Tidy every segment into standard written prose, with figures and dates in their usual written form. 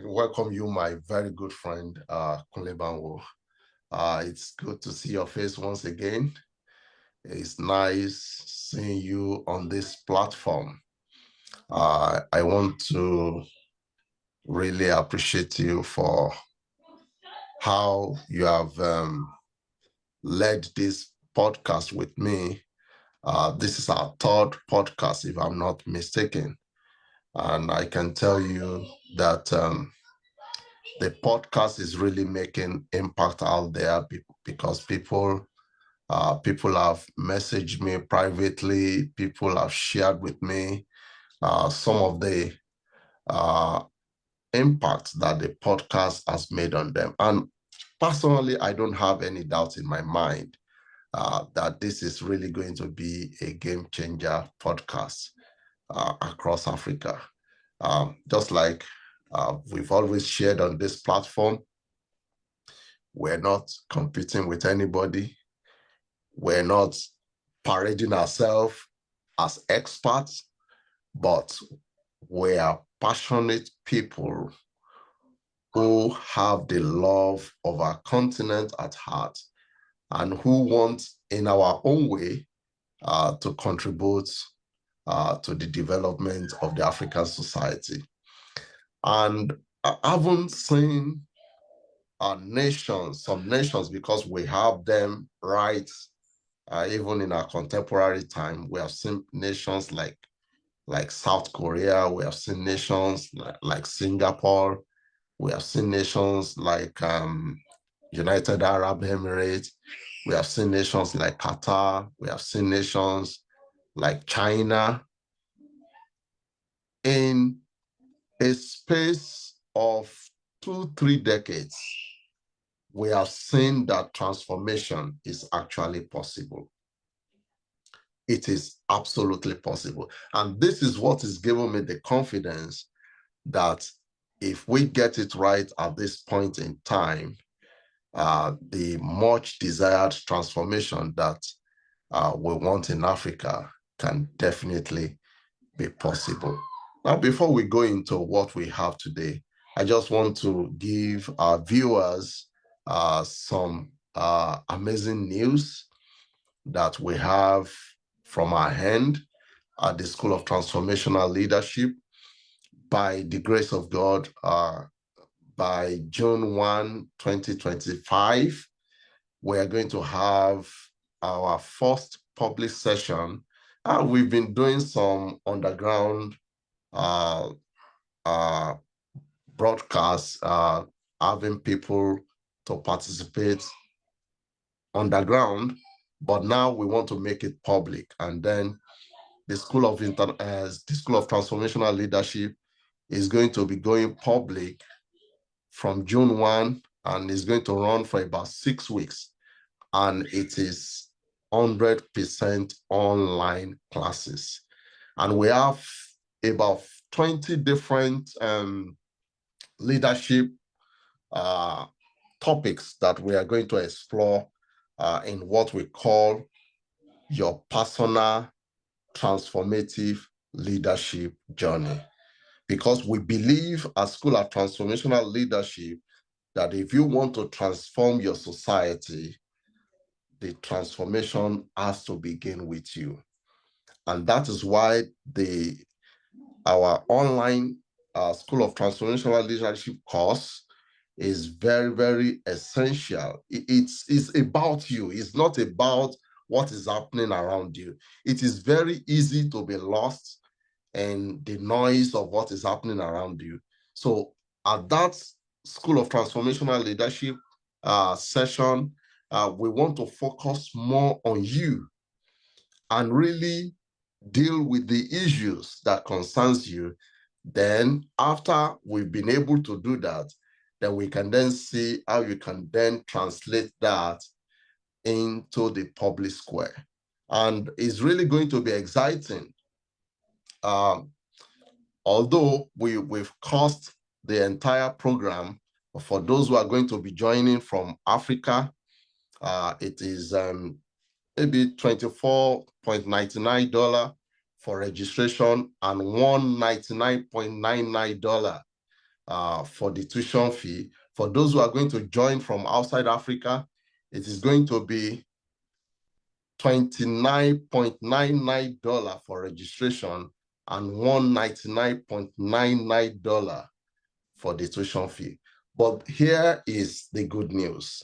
welcome you, my very good friend, Kunle Banwo. It's good to see your face once again. It's nice seeing you on this platform. I want to really appreciate you for how you have led this podcast with me. This is our third podcast, if I'm not mistaken. And I can tell you that the podcast is really making impact out there because people have messaged me privately. People have shared with me some of the uh, impact that the podcast has made on them. And personally, I don't have any doubt in my mind that this is really going to be a game changer podcast across Africa. Just like we've always shared on this platform, we're not competing with anybody. We're not parading ourselves as experts, but we are passionate people who have the love of our continent at heart and who want, in our own way, to contribute to the development of the African society. And I haven't seen some nations, because we have them right. Even in our contemporary time, we have seen nations like South Korea. We have seen nations like Singapore. We have seen nations like United Arab Emirates. We have seen nations like Qatar. We have seen nations like China. In a space of 2, 3 decades, we have seen that transformation is actually possible. It is absolutely possible. And this is what is giving me the confidence that if we get it right at this point in time, the much desired transformation that we want in Africa can definitely be possible. Now, before we go into what we have today, I just want to give our viewers some amazing news that we have from our hand at the School of Transformational Leadership. By the grace of God, by June 1, 2025, we are going to have our first public session. We've been doing some underground broadcasts, having people to participate underground, but now we want to make it public. And then the School of Transformational Leadership is going to be going public from June 1, and is going to run for about 6 weeks. And it is 100% online classes. And we have about 20 different leadership topics that we are going to explore in what we call your personal transformative leadership journey. Because we believe at School of Transformational Leadership that if you want to transform your society, the transformation has to begin with you. And that is why our online School of Transformational Leadership course is very, very essential. It's about you. It's not about what is happening around you. It is very easy to be lost in the noise of what is happening around you. So at that School of Transformational Leadership session, we want to focus more on you and really deal with the issues that concerns you. Then after we've been able to do that, then we can then see how you can then translate that into the public square. And it's really going to be exciting. Although we've cost the entire program, for those who are going to be joining from Africa, it is maybe $24.99 for registration and $199.99 for the tuition fee. For those who are going to join from outside Africa, it is going to be $29.99 for registration and $199.99 for the tuition fee. But here is the good news.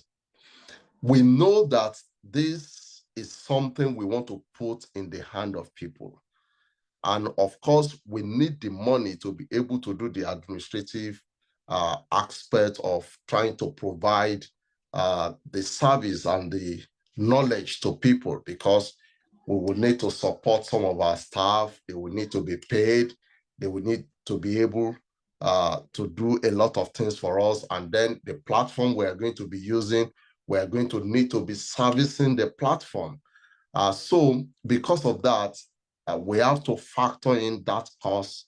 We know that this is something we want to put in the hand of people. And of course, we need the money to be able to do the administrative aspect of trying to provide the service and the knowledge to people, because we will need to support some of our staff. They will need to be paid. They will need to be able to do a lot of things for us. And then the platform we are going to be using, we are going to need to be servicing the platform. So because of that, we have to factor in that cost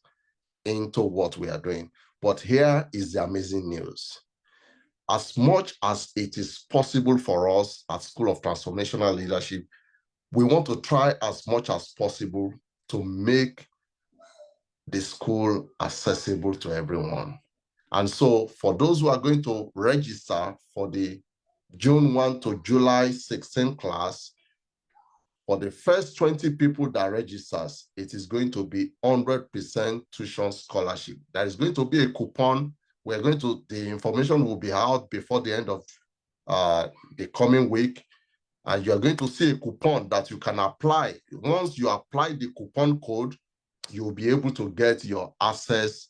into what we are doing. But here is the amazing news. As much as it is possible for us at School of Transformational Leadership, we want to try as much as possible to make the school accessible to everyone. And so for those who are going to register for the June 1 to July 16 class, for the first 20 people that registers, it is going to be 100% tuition scholarship. There is going to be a coupon. The information will be out before the end of the coming week. And you're going to see a coupon that you can apply. Once you apply the coupon code, you'll be able to get your access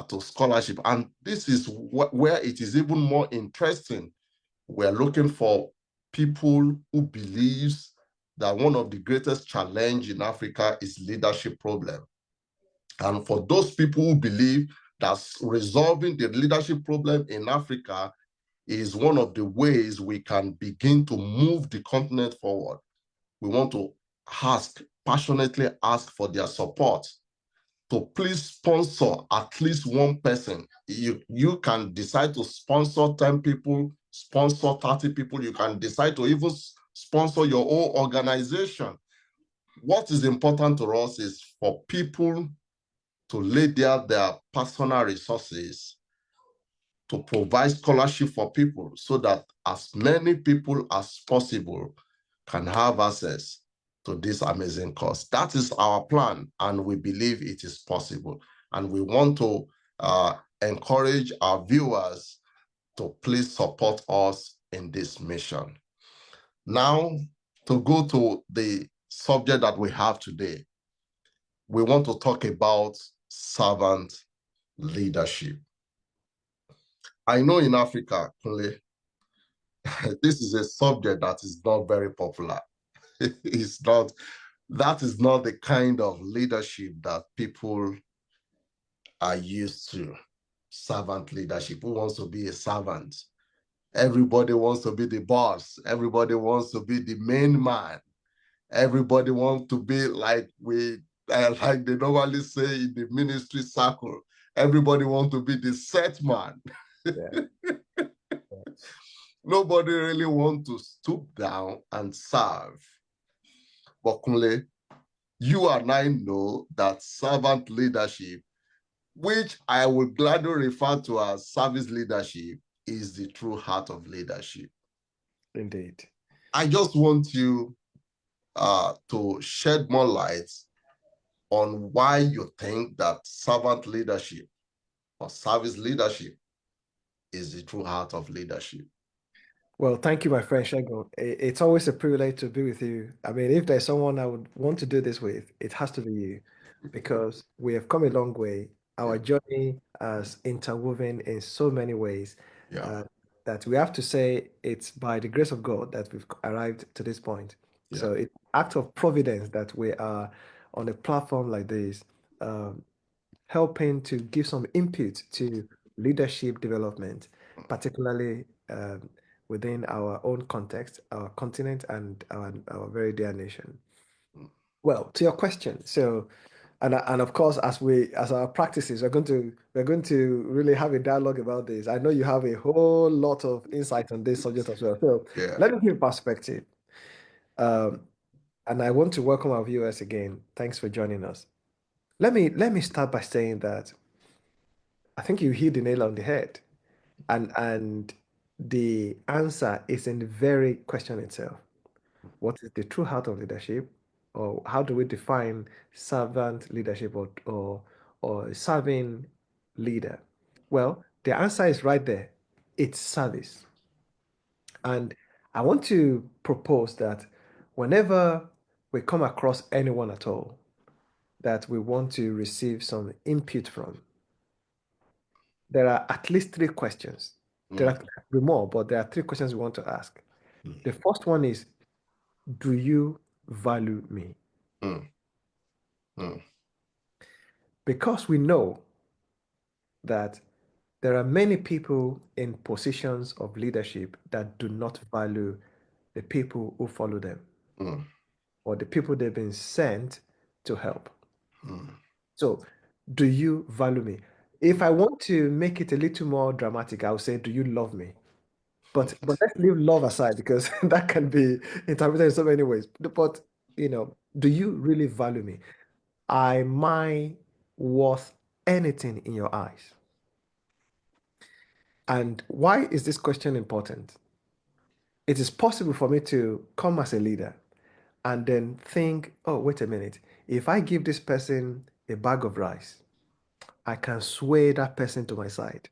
to scholarship. And this is where it is even more interesting. We're looking for people who believes that one of the greatest challenge in Africa is leadership problem. And for those people who believe that resolving the leadership problem in Africa is one of the ways we can begin to move the continent forward, we want to passionately ask for their support to please sponsor at least one person. You can decide to sponsor 10 people, sponsor 30 people. You can decide to even sponsor your own organization. What is important to us is for people to lay down their personal resources to provide scholarship for people so that as many people as possible can have access to this amazing course. That is our plan, and we believe it is possible. And we want to encourage our viewers to please support us in this mission. Now, to go to the subject that we have today, we want to talk about servant leadership. I know in Africa, this is a subject that is not very popular. It's not, that is not the kind of leadership that people are used to. Servant leadership. Who wants to be a servant? Everybody wants to be the boss. Everybody wants to be the main man. Everybody wants to be like like they normally say in the ministry circle. Everybody wants to be the set man. Yeah. Nobody really wants to stoop down and serve. But Kunle, you and I know that servant leadership, which I would gladly refer to as service leadership, is the true heart of leadership. Indeed. I just want you to shed more light on why you think that servant leadership or service leadership is the true heart of leadership. Well, thank you, my friend Shagun. It's always a privilege to be with you. I mean, if there's someone I would want to do this with, it has to be you, because we have come a long way. Our Yeah. journey has interwoven in so many ways Yeah. uh, that we have to say it's by the grace of God that we've arrived to this point. Yeah. So it's an act of providence that we are on a platform like this, um, helping to give some input to leadership development, particularly within our own context, our continent, and our very dear nation. Well, to your question, so and of course, as our practices, we're going to really have a dialogue about this. I know you have a whole lot of insight on this subject as well. So Yeah. let me give perspective. Um, and I want to welcome our viewers again. Thanks for joining us. Let me start by saying that I think you hit the nail on the head. And the answer is in the very question itself. What is the true heart of leadership? Or how do we define servant leadership or serving leader? Well, the answer is right there. It's service. And I want to propose that whenever we come across anyone at all that we want to receive some input from, there are at least three questions. There mm, are more, but there are three questions we want to ask. mm, The first one is, do you value me? mm, mm, Because we know that there are many people in positions of leadership that do not value the people who follow them mm, or the people they've been sent to help. mm. So, do you value me? If I want to make it a little more dramatic, I would say, do you love me? But let's leave love aside because that can be interpreted in so many ways. But do you really value me? Am I worth anything in your eyes? And why is this question important? It is possible for me to come as a leader and then think, oh, wait a minute. If I give this person a bag of rice, I can sway that person to my side.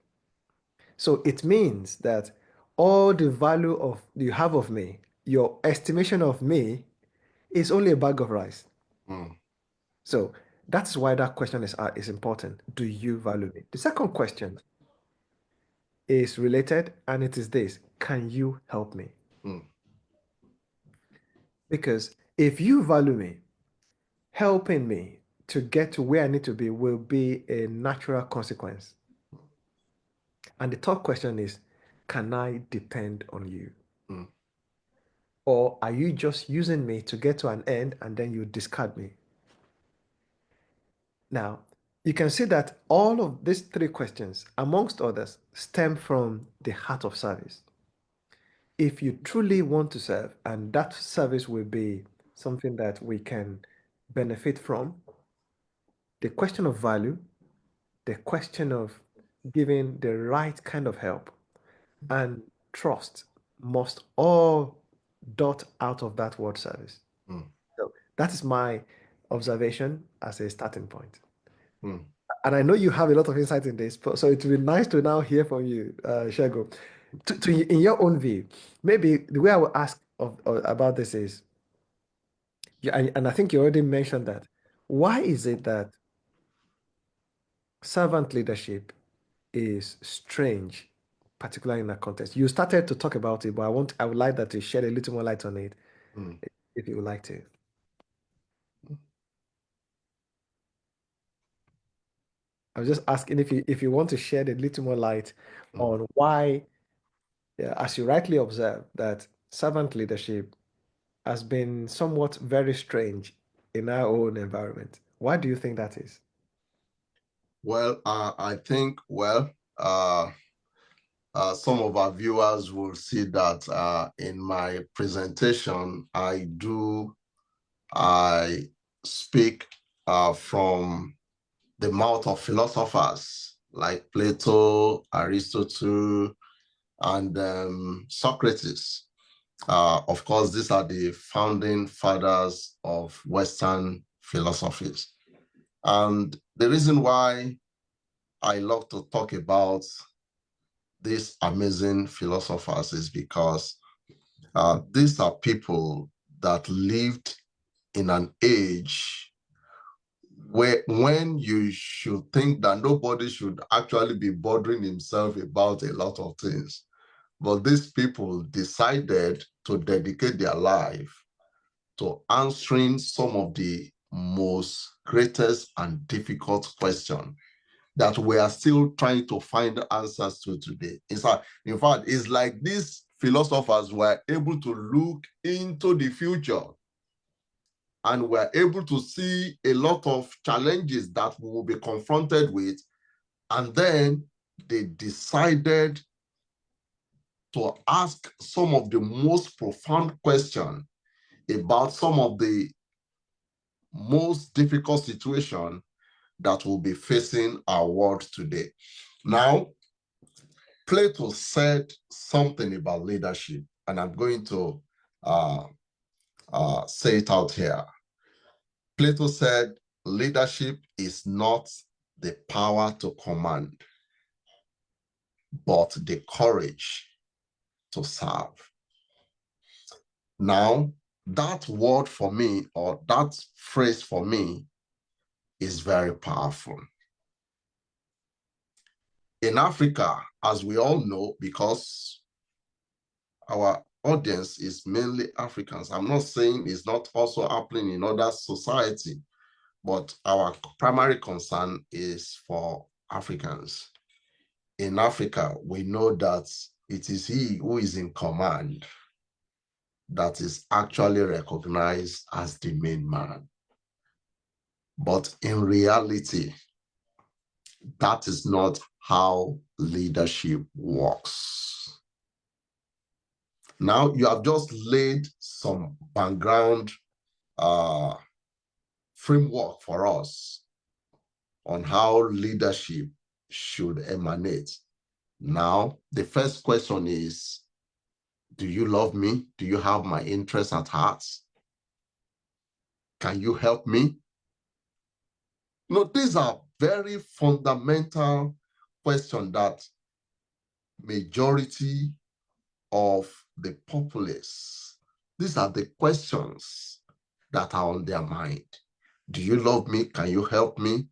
So it means that all the value of you have of me, your estimation of me is only a bag of rice. Mm, So that's why that question is important. Do you value me? The second question is related, and it is this: can you help me? mm, Because if you value me, helping me to get to where I need to be will be a natural consequence. And the third question is, can I depend on you? mm. Or are you just using me to get to an end and then you discard me? Now, you can see that all of these three questions, amongst others, stem from the heart of service. If you truly want to serve, and that service will be something that we can benefit from, the question of value, the question of giving the right kind of help, and trust must all dot out of that word service. Mm, So that is my observation as a starting point. mm. And I know you have a lot of insight in this, so it would be nice to now hear from you, Shego. In your own view, maybe the way I would ask about this is, yeah, and I think you already mentioned that. Why is it that servant leadership is strange, particularly in that context? You started to talk about it, but I would like that to shed a little more light on it, Mm. if you would like to. I was just asking if you want to shed a little more light Mm. on why, yeah, as you rightly observed, that servant leadership has been somewhat very strange in our own environment. Why do you think that is? Well, I think, some of our viewers will see that in my presentation, I speak from the mouth of philosophers like Plato, Aristotle, and Socrates. Of course, these are the founding fathers of Western philosophies. And the reason why I love to talk about these amazing philosophers is because these are people that lived in an age where when you should think that nobody should actually be bothering himself about a lot of things. But these people decided to dedicate their life to answering some of the most greatest and difficult questions that we are still trying to find answers to today. In fact, it's like these philosophers were able to look into the future and were able to see a lot of challenges that we will be confronted with. And then they decided to ask some of the most profound questions about some of the most difficult situations that will be facing our world today. Now, Plato said something about leadership, and I'm going to uh, say it out here. Plato said, leadership is not the power to command, but the courage to serve. Now, that word for me, or that phrase for me, is very powerful. In Africa, as we all know, because our audience is mainly Africans, I'm not saying it's not also happening in other society, but our primary concern is for Africans. In Africa, we know that it is he who is in command that is actually recognized as the main man. But in reality, that is not how leadership works. Now, you have just laid some background framework for us on how leadership should emanate. Now, the first question is, do you love me? Do you have my interests at heart? Can you help me? These are very fundamental questions that majority of the populace, these are the questions that are on their mind. Do you love me? Can you help me?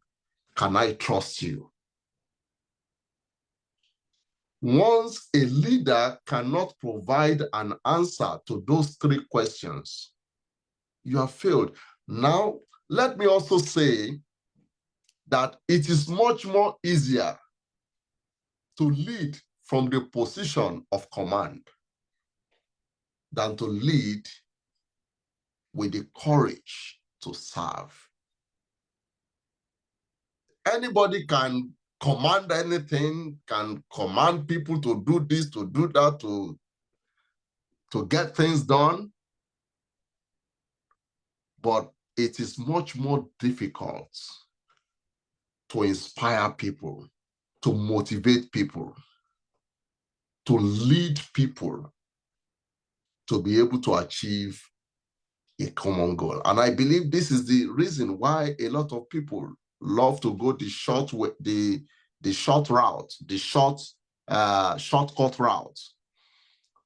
Can I trust you? Once a leader cannot provide an answer to those three questions, you have failed. Now, let me also say that it is much more easier to lead from the position of command than to lead with the courage to serve. Anybody can command anything, can command people to do this, to do that, to get things done, but it is much more difficult to inspire people, to motivate people, to lead people to be able to achieve a common goal. And I believe this is the reason why a lot of people love to go the short way, the short route, the shortcut route.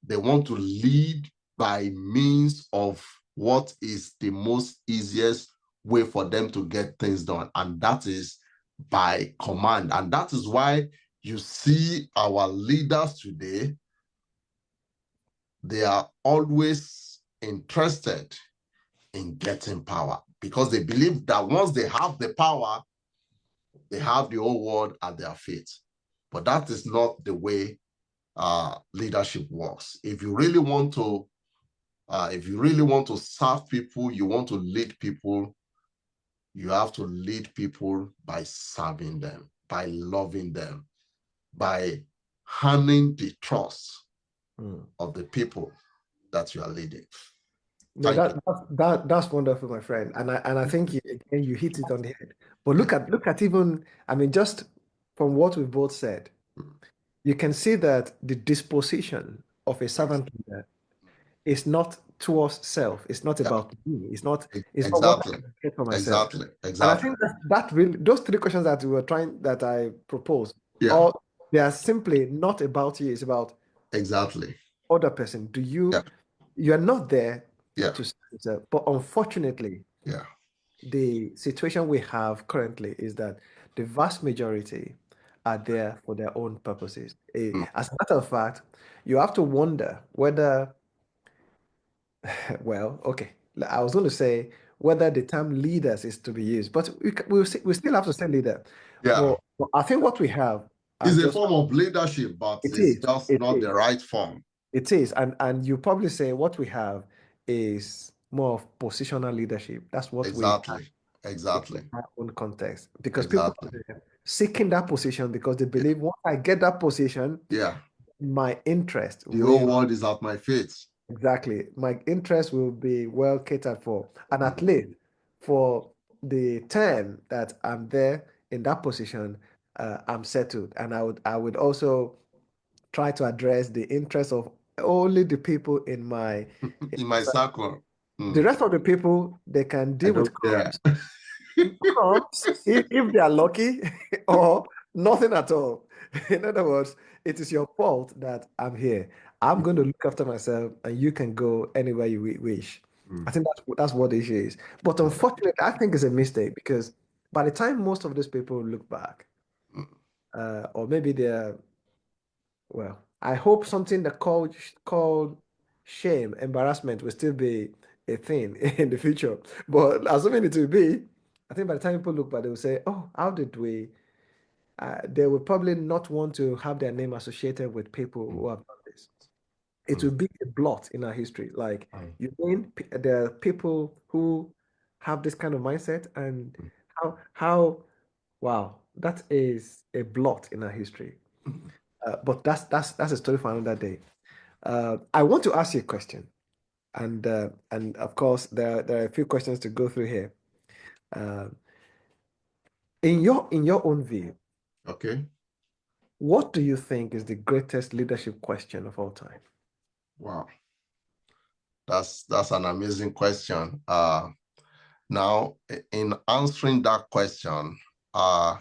They want to lead by means of what is the most easiest way for them to get things done, and that is by command. And that is why you see our leaders today, they are always interested in getting power because they believe that once they have the power, they have the whole world at their feet. But that is not the way leadership works. If you really want to serve people, you want to lead people, you have to lead people by serving them, by loving them, by earning the trust of the people that you are leading. No, Thank you. that's wonderful, my friend, and I think again you hit it on the head. But look at even, I mean, just from what we've both said, you can see that the disposition of a Yes. servant leader is not towards self. It's not Yeah. about me. It's not what I Exactly. can get for myself. Exactly. And I Exactly. think that really those three questions that I proposed, Yeah. or they are simply not about you. It's about Exactly. other person. Yeah. You are not there Yeah. to serve yourself. But unfortunately, Yeah. the situation we have currently is that the vast majority are there for their own purposes. Mm. As a matter of fact, you have to wonder whether, well, okay, I was going to say whether the term leaders is to be used, but we still have to say leader. Yeah. But I think what we have are It's a just, form of leadership, but it it's is, just it not is. the right form. It is, and you probably say what we have is more of positional leadership. That's what we have Exactly. in Exactly. our own context, because people Exactly. are there seeking that position because they Yeah. believe once I get that position, Yeah. my interest The whole will world is at my feet. exactly my interest will be well catered for, and at Mm. least for the term that I'm there in that position, I'm settled. And I would also try to address the interests of only the people in my In my circle. the Hmm. rest of the people, they can I deal with don't care. crumbs if they are lucky or nothing at all. In other words, it is your fault that I'm here. I'm going to look after myself and you can go anywhere you wish. I Hmm. think that's what the issue is. But Hmm. unfortunately, I think it's a mistake because by the time most of these people look back, Hmm. or maybe they're well, I hope something that called shame, embarrassment will still be a thing in the future. But assuming it will be, I think by the time people look back, they will say, "Oh, how did we?" They will probably not want to have their name associated with people Hmm. who have done this. It Hmm. will be a blot in our history. Like Hmm. you mean there are people who have this kind of mindset, and how wow, that is a blot in our history. Hmm. But that's a story for another day. I want to ask you a question, and of course there are a few questions to go through here. Uh, in your own view, Okay. what do you think is the greatest leadership question of all time? Wow. That's an amazing question. Now, in answering that question, uh,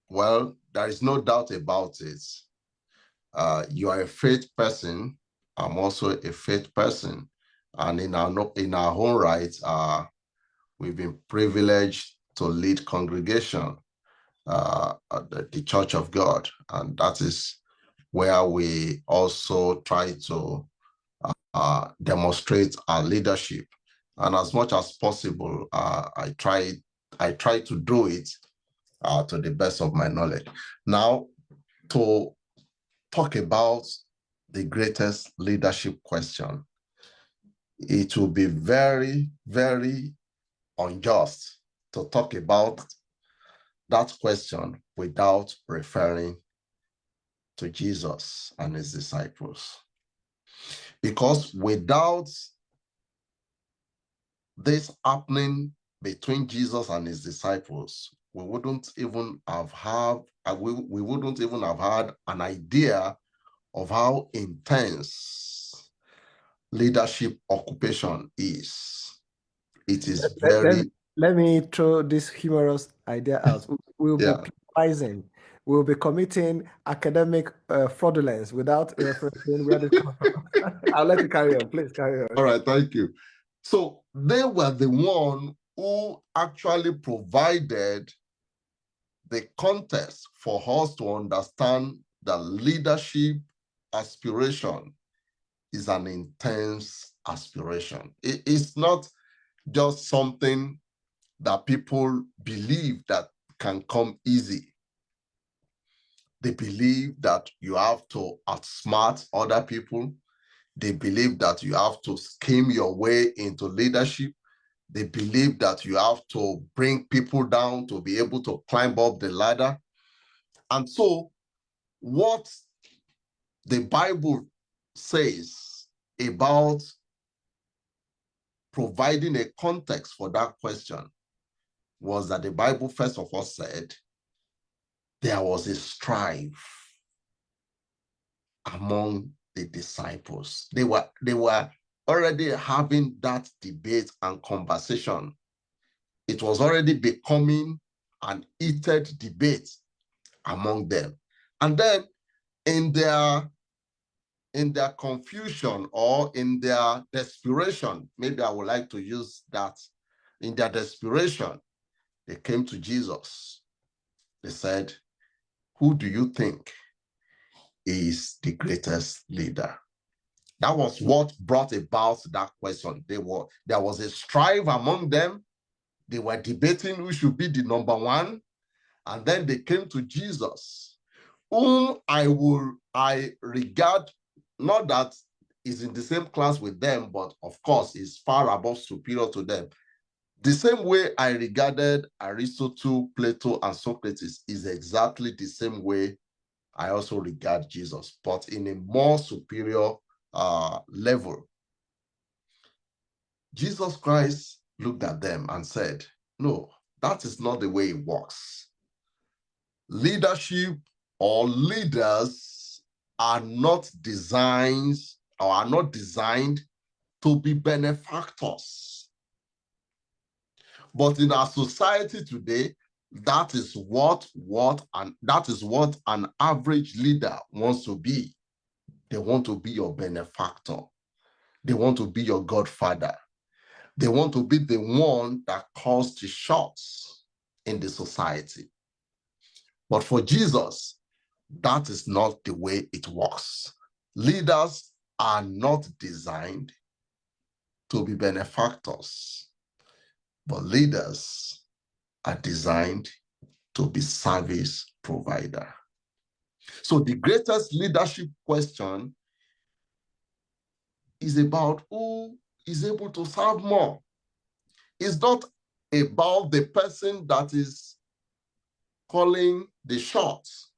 well, there is no doubt about it. You are a faith person. I'm also a faith person. And in our own right, we've been privileged to lead congregation at the Church of God. And that is where we also try to demonstrate our leadership. And as much as possible, I try to do it to the best of my knowledge. Now, to talk about the greatest leadership question, it will be very, very unjust to talk about that question without referring to Jesus and his disciples. Because without this happening between Jesus and his disciples, we wouldn't even have we wouldn't even have had an idea of how intense leadership occupation is. It is Let, let, me- very, let me throw this humorous idea out. We'll be yeah. pluralizing. We'll be committing academic fraudulence without referencing where this comes from. I'll let you carry on. Please carry All on. right, thank you. So they were the one who actually provided the context for us to understand that leadership aspiration is an intense aspiration. It's not just something that people believe that can come easy. They believe that you have to outsmart other people. They believe that you have to scheme your way into leadership. They believe that you have to bring people down to be able to climb up the ladder. And so, what the Bible says about providing a context for that question was that the Bible first of all said there was a strife among the disciples. They were already having that debate and conversation. It was already becoming an heated debate among them. And then in their confusion or in their desperation, maybe I would like to use that, in their desperation, they came to Jesus. They said, "Who do you think is the greatest leader?" That was what brought about that question. There was a strife among them. They were debating who should be the number one. And then they came to Jesus, whom I regard, not that is in the same class with them, but of course is far above, superior to them. The same way I regarded Aristotle, Plato, and Socrates is exactly the same way I also regard Jesus, but in a more superior level. Jesus Christ looked at them and said, "No, that is not the way it works. Leadership or leaders are not designed or are not designed to be benefactors. But in our society today, that is what an average leader wants to be. They want to be your benefactor. They want to be your godfather. They want to be the one that calls the shots in the society. But for Jesus, that is not the way it works. Leaders are not designed to be benefactors, but leaders are designed to be service provider. So the greatest leadership question is about who is able to serve more. It's not about the person that is calling the shots.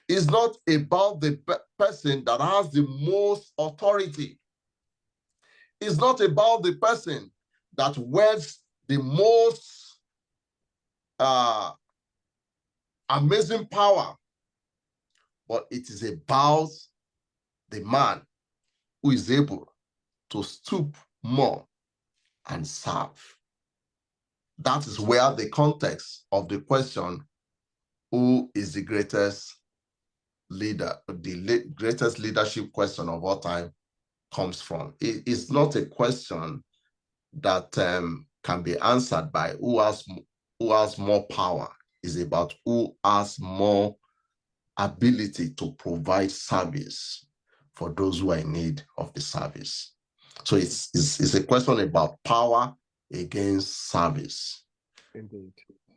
It's not about the person that has the most authority. It's not about the person that wears the most amazing power, but it is about the man who is able to stoop more and serve. That is where the context of the question, who is the greatest leader, the greatest leadership question of all time, comes from. It is not a question that can be answered by who has more power. It's about who has more ability to provide service for those who are in need of the service. So it's a question about power against service. Indeed.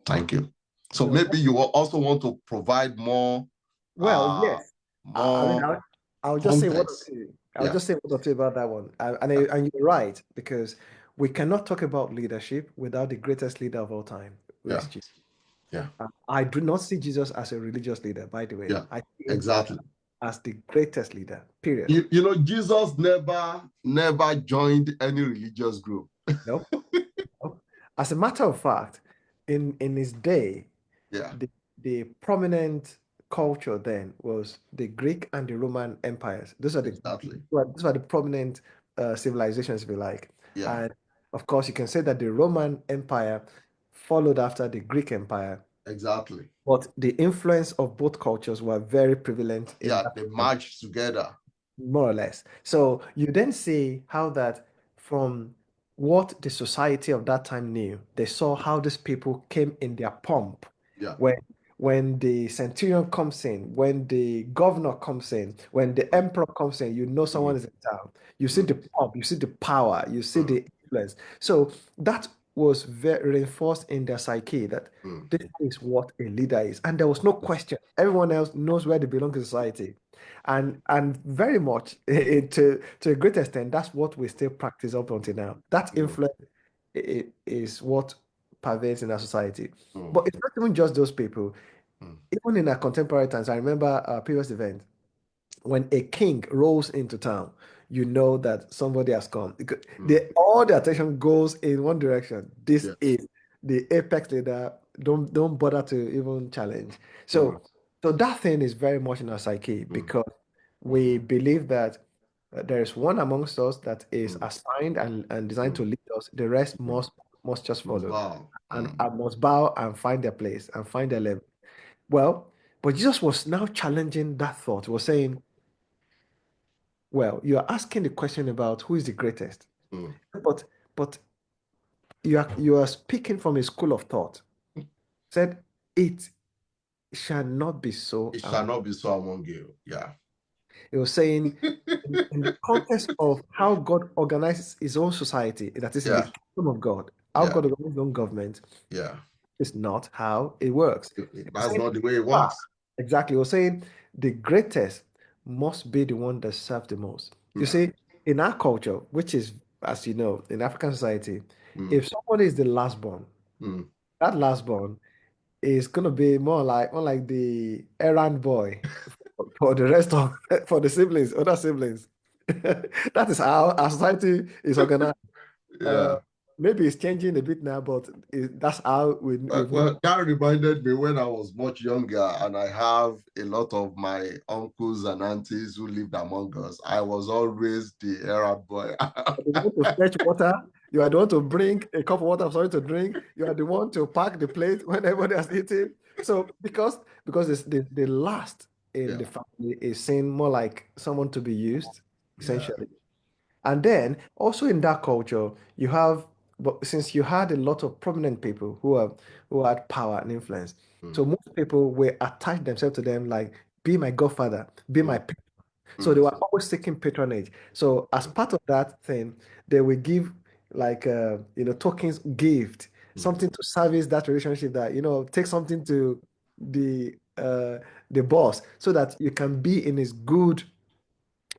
Thank you. So No, maybe you will also want to provide more well, yes. I mean, more I'll just say one or context. two. I'll Yeah, just say one or two about that one. And you're right, because we cannot talk about leadership without the greatest leader of all time, who yeah, is Jesus. yeah, I do not see Jesus as a religious leader, by the way. yeah, I see him exactly. as the greatest leader, period. You know, Jesus never joined any religious group. No, no. As a matter of fact, in his day, Yeah, the prominent culture then was the Greek and the Roman empires. exactly. Those are the prominent civilizations, if you like. Yeah, And of course, you can say that the Roman Empire followed after the Greek Empire, exactly. but the influence of both cultures were very prevalent in Yeah, that they time, marched together. more or less. So you then see how that from what the society of that time knew, they saw how these people came in their pomp. Yeah. When when the centurion comes in, when the governor comes in, when the emperor comes in, you know someone Mm, is in town. You see the mm, pomp, you see the power, you see mm, the influence. So that was very reinforced in their psyche that mm, this is what a leader is. And there was no question. Everyone else knows where they belong in society. And very much to a great extent, that's what we still practice up until now. That mm, influence is what pervades in our society. mm, But it's not even just those people. mm, Even in our contemporary times, I remember a previous event when a king rolls into town, you know that somebody has come. mm. All the attention goes in one direction. This Yeah. is the apex leader. Don't bother to even challenge. Mm, So that thing is very much in our psyche mm, because we believe that there is one amongst us that is mm, assigned and designed to mm, lead us. The rest mm. must just Must follow bow. and Mm, I must bow and find their place and find their level. Well, but Jesus was now challenging that thought. He was saying, well, you are asking the question about who is the greatest, mm. but but you are speaking from a school of thought. Said it shall not be so It shall among. not be so among you. Yeah. He was saying in the context of how God organizes his own society, that is in the Yeah. kingdom of God, how Yeah. God organizes his own government Yeah. is not how it works. He was That's saying, not the way it ah, works. exactly. He was saying the greatest must be the one that serves the most. You Yeah. see, in our culture, which is, as you know, in African society, Mm, if somebody is the last born, mm. that last born is gonna be more like the errand boy for the rest of for the siblings, other siblings. That is how our society is organized. Uh, Yeah. maybe it's changing a bit now, but that's how we've known. Well, that reminded me when I was much younger, and I have a lot of my uncles and aunties who lived among us. I was always the Arab boy. You are the one to fetch water. You are the one to bring a cup of water, I'm sorry, to drink. You are the one to pack the plate when everybody has eaten. So because it's the last in Yeah, the family is seen more like someone to be used, yeah, essentially. And then also in that culture, you have, but since you had a lot of prominent people who had power and influence, so mm, most people were attached themselves to them, like be my godfather, be my mm, patron. So they mm, were always seeking patronage. So as part of that thing, they will give like tokens, gift, mm, something to service that relationship, that take something to the boss so that you can be in his good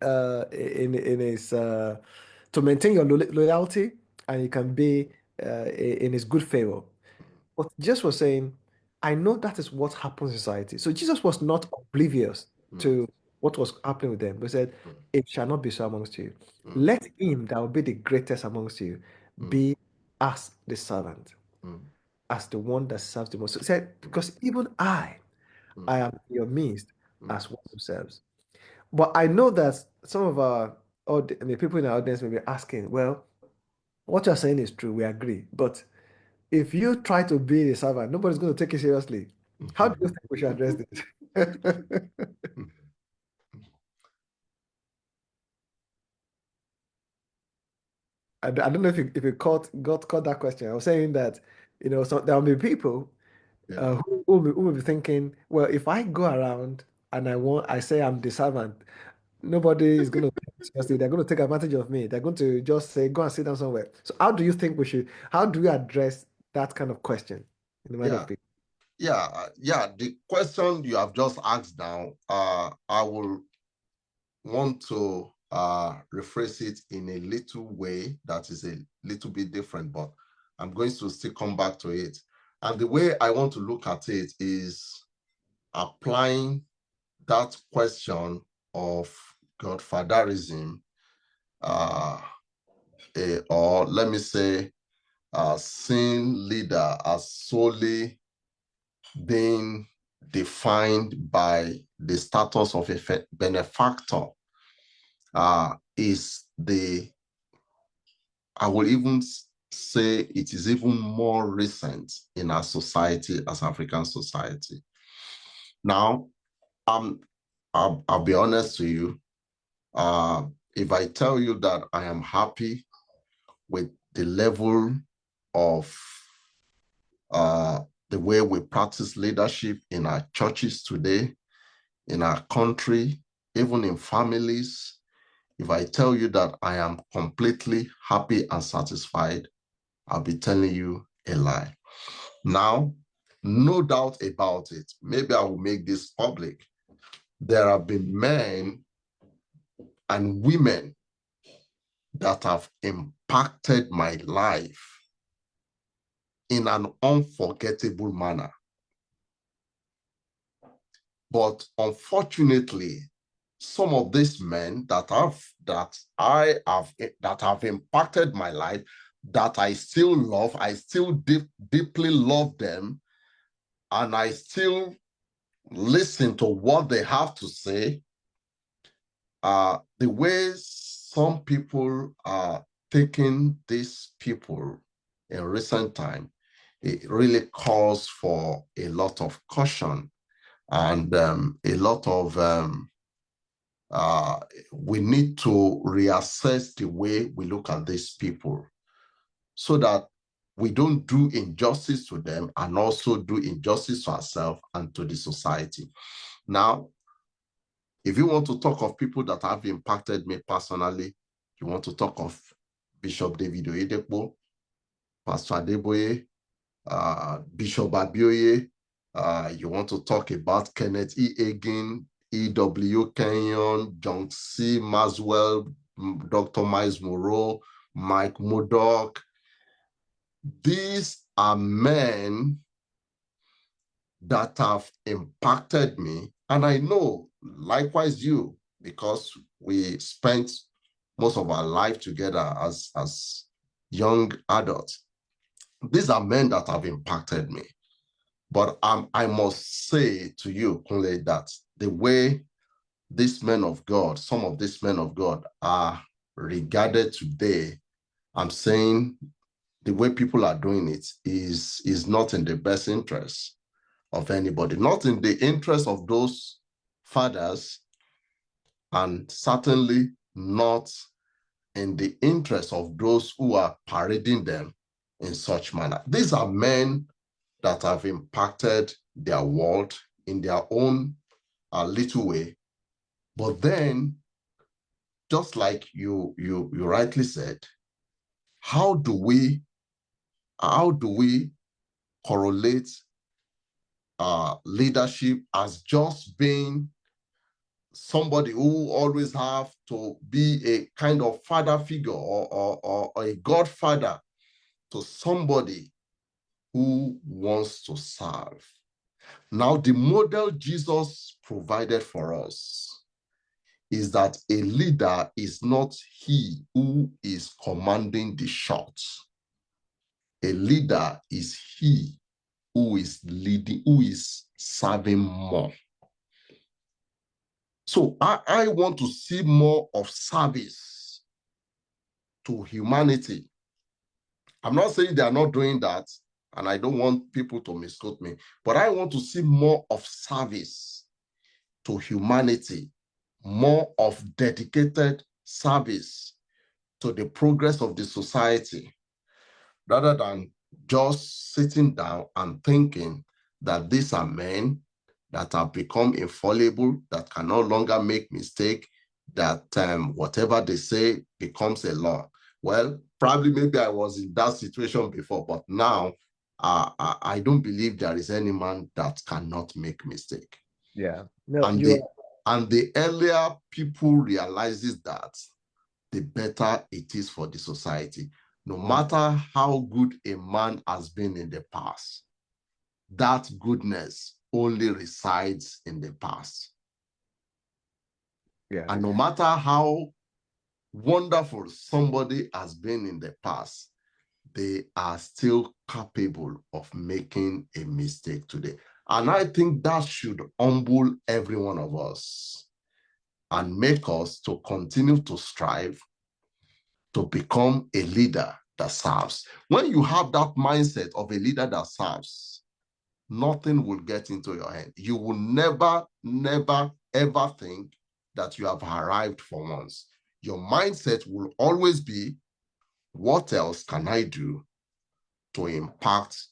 in his to maintain your loyalty, and you can be in his good favor. But Jesus was saying, I know that is what happens in society. So Jesus was not oblivious mm, to what was happening with them. He said, mm, it shall not be so amongst you. mm, Let him that will be the greatest amongst you mm, be as the servant, mm, as the one that serves the most. So he said, mm, because even I mm, am in your midst mm, as one who serves. But I know that some of our people in our audience may be asking, well, what you're saying is true. We agree. But if you try to be a servant, nobody's going to take you seriously. How do you think we should address this? I don't know if you caught that question. I was saying that, so there will be people yeah, who will be thinking, well, if I go around and I say I'm the servant, nobody is going to take it seriously. They're going to take advantage of me. They're going to just say, go and sit down somewhere. So how do we address that kind of question in the mind of yeah, people? yeah. The question you have just asked now, I will want to rephrase it in a little way that is a little bit different, but I'm going to still come back to it. And the way I want to look at it is applying that question of godfatherism, uh, or let me say, seeing leader as solely being defined by the status of a benefactor, is I will even say it is even more recent in our society as African society. Now, um, I'll be honest to you. Uh, if I tell you that I am happy with the level of uh, the way we practice leadership in our churches today, in our country, even in families, if I tell you that I am completely happy and satisfied, I'll be telling you a lie. Now, no doubt about it, maybe I will make this public. There have been men and women that have impacted my life in an unforgettable manner. But unfortunately, some of these men that have impacted my life, that I still love, I still deeply love them, and I still listen to what they have to say. The way some people are taking these people in recent time, it really calls for a lot of caution and a lot of uh, we need to reassess the way we look at these people so that we don't do injustice to them and also do injustice to ourselves and to the society. Now, if you want to talk of people that have impacted me personally, you want to talk of Bishop David Oyedepo, Pastor Adeboye, Bishop Abioye, you want to talk about Kenneth E. Agin, E.W. Kenyon, John C. Maswell, Dr. Miles Moreau, Mike Murdoch. These are men that have impacted me. And I know, likewise you, because we spent most of our life together as young adults. These are men that have impacted me. But I must say to you, Kunle, that the way these men of God, some of these men of God are regarded today, I'm saying the way people are doing it is not in the best interest of anybody, not in the interest of those fathers, and certainly not in the interest of those who are parading them in such manner. These are men that have impacted their world in their own little way. But then, just like you rightly said, how do we how do we correlate leadership as just being somebody who always have to be a kind of father figure, or a godfather to somebody who wants to serve? Now, the model Jesus provided for us is that a leader is not he who is commanding the shots. A leader is he who is leading, who is serving more. So I want to see more of service to humanity. I'm not saying they are not doing that, and I don't want people to misquote me, but I want to see more of service to humanity, more of dedicated service to the progress of the society, rather than just sitting down and thinking that these are men that have become infallible, that can no longer make mistake, that whatever they say becomes a law. Well, probably maybe I was in that situation before, but now I don't believe there is any man that cannot make mistake. Yeah. No, And you are, the earlier people realizes that, the better it is for the society. No mm, matter how good a man has been in the past, that goodness only resides in the past. yeah. And no matter how wonderful somebody has been in the past, they are still capable of making a mistake today. And I think that should humble every one of us and make us to continue to strive to become a leader that serves. When you have that mindset of a leader that serves, nothing will get into your head. You will never, never, ever think that you have arrived for once. Your mindset will always be, what else can I do to impact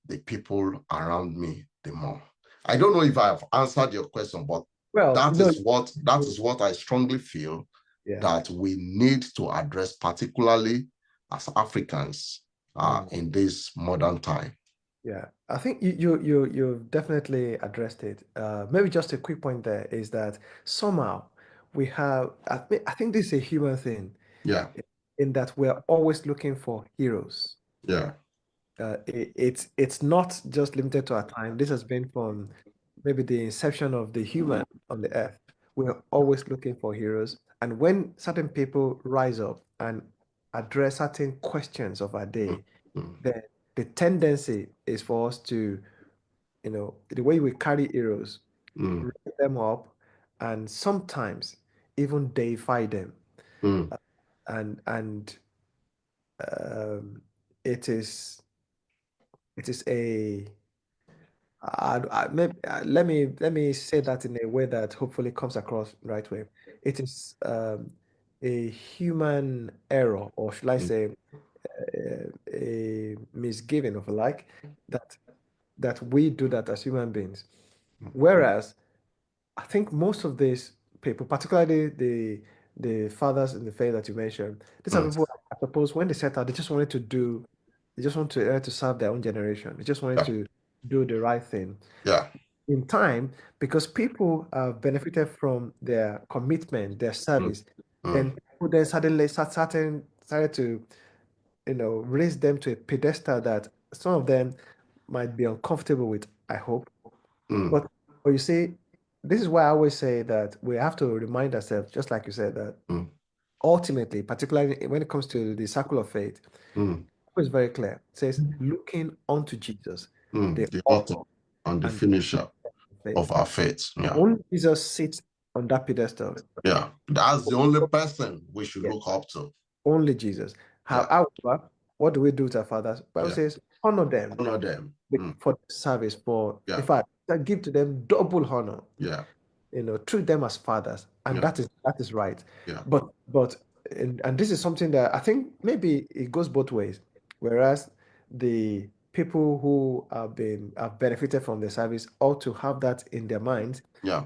the people around me the more? I don't know if I have answered your question, but Well, no, that is what I strongly feel yeah. that we need to address, particularly as Africans Mm. in this modern time. Yeah, I think you've definitely addressed it. Maybe just a quick point there is that somehow we have, I think this is a human thing Yeah, in that we're always looking for heroes. yeah, It's not just limited to our time. This has been from maybe the inception of the human on the earth. We're always looking for heroes. And when certain people rise up and address certain questions of our mm, day, mm, then the tendency is for us to, the way we carry heroes, mm, raise them up, and sometimes even deify them. mm, And um, it is it is a let me say that in a way that hopefully comes across right way. It is a human error, or should I mm, say, a misgiving of a like that we do that as human beings. Whereas I think most of these people, particularly the fathers in the faith that you mentioned, these are mm. people I suppose when they set out, they just wanted to do, they just want to serve their own generation. They just wanted Yeah, to do the right thing yeah, in time because people have benefited from their commitment, their mm, service. mm, Then people then suddenly started to, raise them to a pedestal that some of them might be uncomfortable with, I hope. mm, But you see, this is why I always say that we have to remind ourselves, just like you said, that mm. ultimately, particularly when it comes to the circle of faith, Mm. it's very clear. It says, looking unto Jesus, the The author author and the and finisher faith. of our faith. Yeah. Only Jesus sits on that pedestal. Yeah. That's the only person we should Yeah, look up to. only Jesus. Yeah. However, what do we do to our fathers? Bible Yeah. says, honor them Honor them. for the service, for in Yeah. fact, give to them double honor. Yeah. Treat them as fathers, and Yeah. that is right. Yeah. But and this is something that I think maybe it goes both ways. Whereas the people who have benefited from the service ought to have that in their minds, Yeah.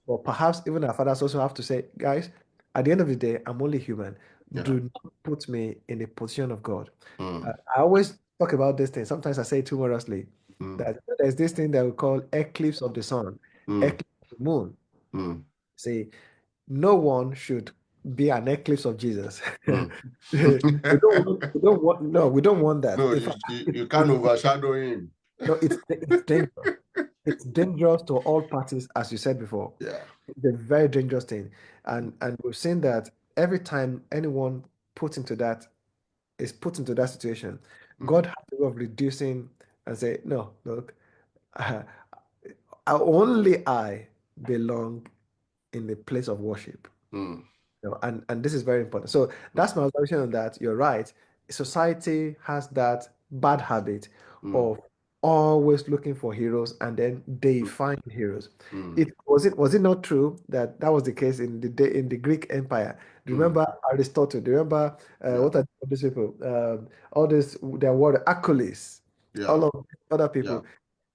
but perhaps even our fathers also have to say, guys, at the end of the day, I'm only human. Yeah. Do not put me in the position of God. Mm. I always talk about this thing. Sometimes I say it humorously Mm. that there's this thing that we call eclipse of the sun, Mm. eclipse of the moon. Mm. See, no one should be an eclipse of Jesus. Mm. We don't want that. No, In fact, you can't overshadow him. no, it's dangerous. It's dangerous to all parties, as you said before. Yeah. It's a very dangerous thing. And we've seen that every time anyone put into that is put into that situation, Mm. God has a way of reducing and say, no, look, only I belong in the place of worship. Mm. And this is very important. So Mm. that's my observation on that. You're right. Society has that bad habit Mm. of always looking for heroes and then they Mm. find heroes. Mm. It was it not true that that was the case in the day in the Greek Empire? Do you Mm. remember Aristotle? Do you remember Yeah. what are these people? All this their word Achilles, Yeah. all of other Yeah. people.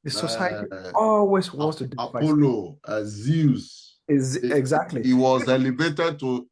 The society Uh, always wants to identify. Apollo, Zeus, Is he, exactly. he was elevated to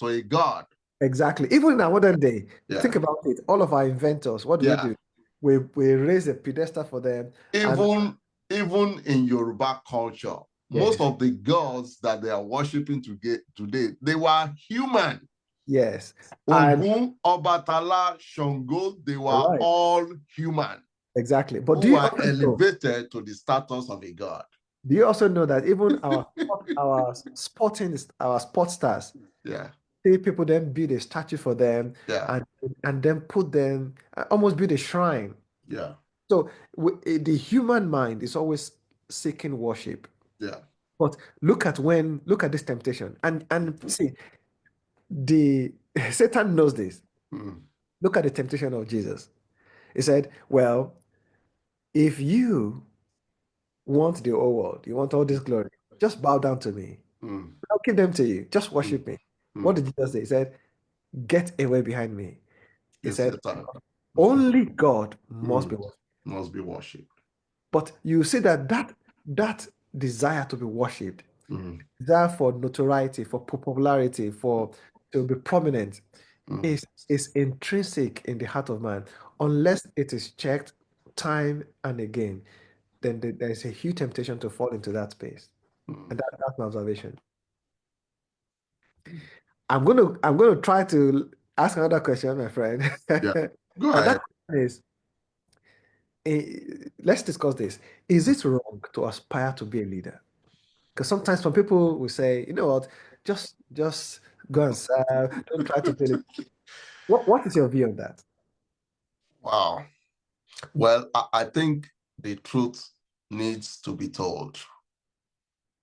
a god. Exactly. Even in our modern day, think Yeah. about it. All of our inventors, what do we Yeah. do? We raise a pedestal for them. And Even even in Yoruba culture, most yes, of the gods that they are worshiping today, they were human. yes. And Ogun, Obatala, Shango, they you're were right. all human Exactly. But who were elevated to the status of a god. do you also know that even our sports stars, Yeah. see people then build a statue for them Yeah. and and then put them almost build a shrine. Yeah. So the human mind is always seeking worship. Yeah. But look at this temptation and see the Satan knows this. Mm. Look at the temptation of Jesus. He said, well, if you want the whole world, you want all this glory, just bow down to me. Mm. I'll give them to you. Just Mm. worship me. What Mm. did Jesus say? He said, get away behind me. He It's said, Satan. only God must be Mm. worshipped. Must be worshipped. But you see that desire to be worshipped, Mm. desire for notoriety, for popularity, for to be prominent, Mm. is intrinsic in the heart of man. Unless it is checked time and again, then there is a huge temptation to fall into that space. Mm. And that's my observation. I'm gonna try to ask another question, my friend. Yeah. Go And ahead. that question is, let's discuss this. Is it wrong to aspire to be a leader? Because sometimes some people will say, you know what, just go and serve. Don't try to be a leader. What is your view on that? Wow. Well, I think the truth needs to be told.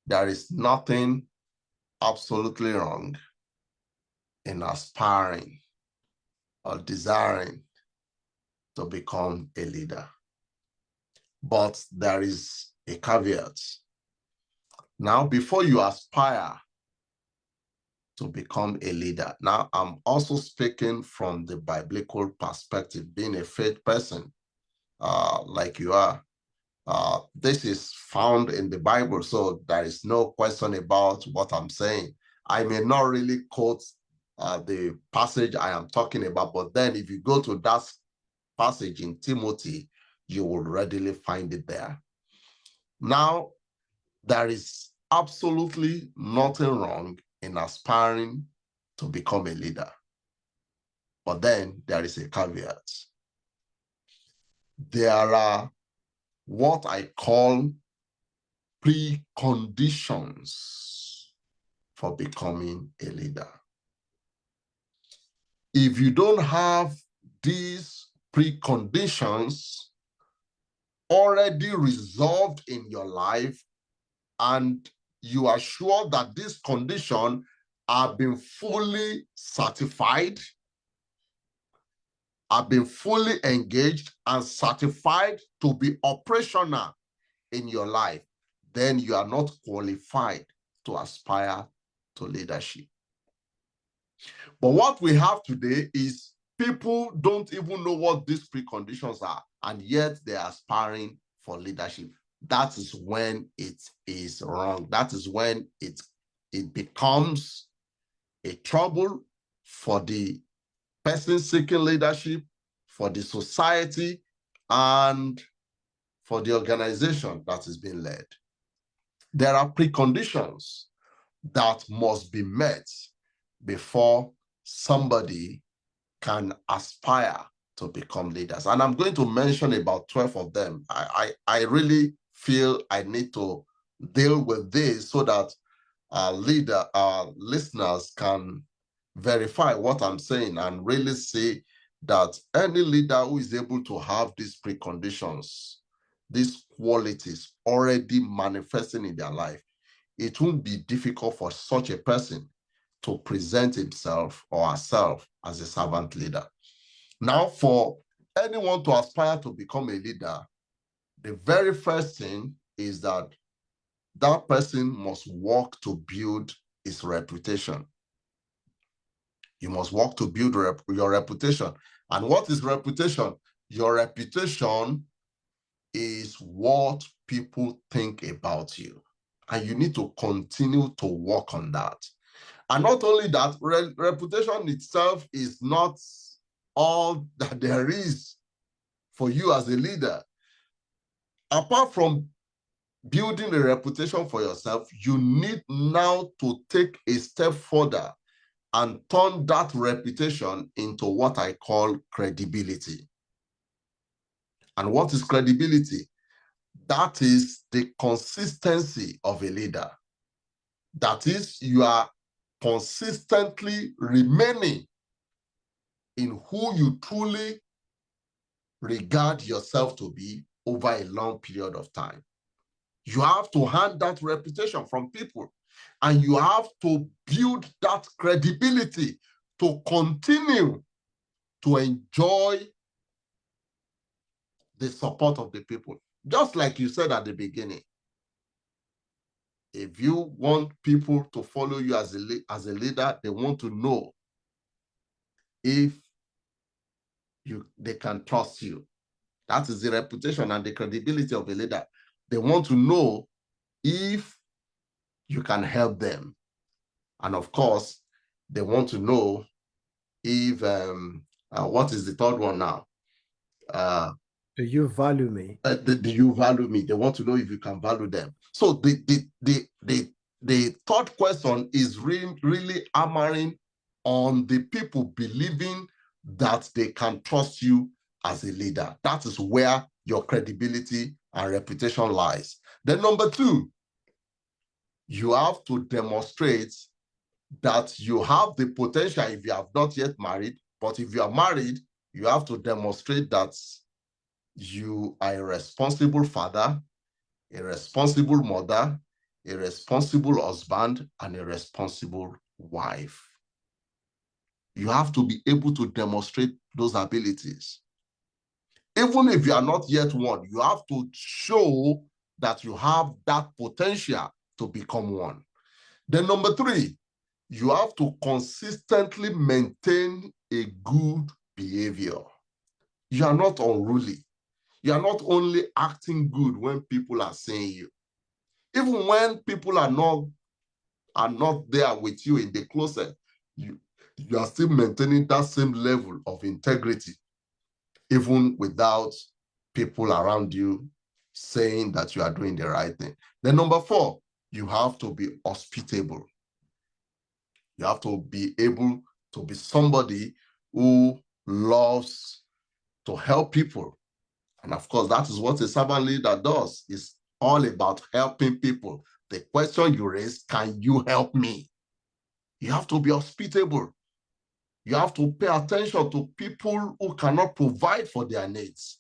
There is nothing absolutely wrong in aspiring or desiring to become a leader. But there is a caveat. Now, before you aspire to become a leader, now I'm also speaking from the biblical perspective, being a faith person, like you are. This is found in the Bible, so there is no question about what I'm saying. I may not really quote the passage I am talking about, but then if you go to that passage in Timothy, you will readily find it there. Now, there is absolutely nothing wrong in aspiring to become a leader, but then there is a caveat. There are what I call preconditions for becoming a leader. If you don't have these preconditions already resolved in your life, and you are sure that these conditions have been fully certified, have been fully engaged and certified to be operational in your life, then you are not qualified to aspire to leadership. But what we have today is people don't even know what these preconditions are, and yet they're aspiring for leadership. That is when it is wrong. That is when it becomes a trouble for the person seeking leadership, for the society, and for the organization that is being led. There are preconditions that must be met before somebody can aspire to become leaders. And I'm going to mention about 12 of them. I really feel I need to deal with this so that our listeners can verify what I'm saying and really see that any leader who is able to have these preconditions, these qualities already manifesting in their life, it won't be difficult for such a person to present himself or herself as a servant leader. Now, for anyone to aspire to become a leader, the very first thing is that that person must work to build his reputation. You must work to build your reputation. And what is reputation? Your reputation is what people think about you. And you need to continue to work on that. And not only that, reputation itself is not all that there is for you as a leader. Apart from building a reputation for yourself, you need now to take a step further and turn that reputation into what I call credibility. And what is credibility? That is the consistency of a leader. That is, you are consistently remaining in who you truly regard yourself to be over a long period of time. You have to hand that reputation from people, and you have to build that credibility to continue to enjoy the support of the people. Just like you said at the beginning, if you want people to follow you as a leader, they want to know if they can trust you. That is the reputation and the credibility of a leader. They want to know if you can help them. And of course, they want to know if, what is the third one now? Do you value me? Do you value me? They want to know if you can value them. So the third question is really hammering on the people believing that they can trust you as a leader. That is where your credibility and reputation lies. Then number two, you have to demonstrate that you have the potential if you have not yet married, but if you are married, you have to demonstrate that you are a responsible father, a responsible mother, a responsible husband, and a responsible wife. You have to be able to demonstrate those abilities. Even if you are not yet one, you have to show that you have that potential to become one. Then number three, you have to consistently maintain a good behavior. You are not unruly. You are not only acting good when people are seeing you. Even when people are not there with you in the closet, you are still maintaining that same level of integrity, even without people around you saying that you are doing the right thing. Then number four, you have to be hospitable. You have to be able to be somebody who loves to help people. And of course, that is what a servant leader does. It's all about helping people. The question you raise, can you help me? You have to be hospitable. You have to pay attention to people who cannot provide for their needs.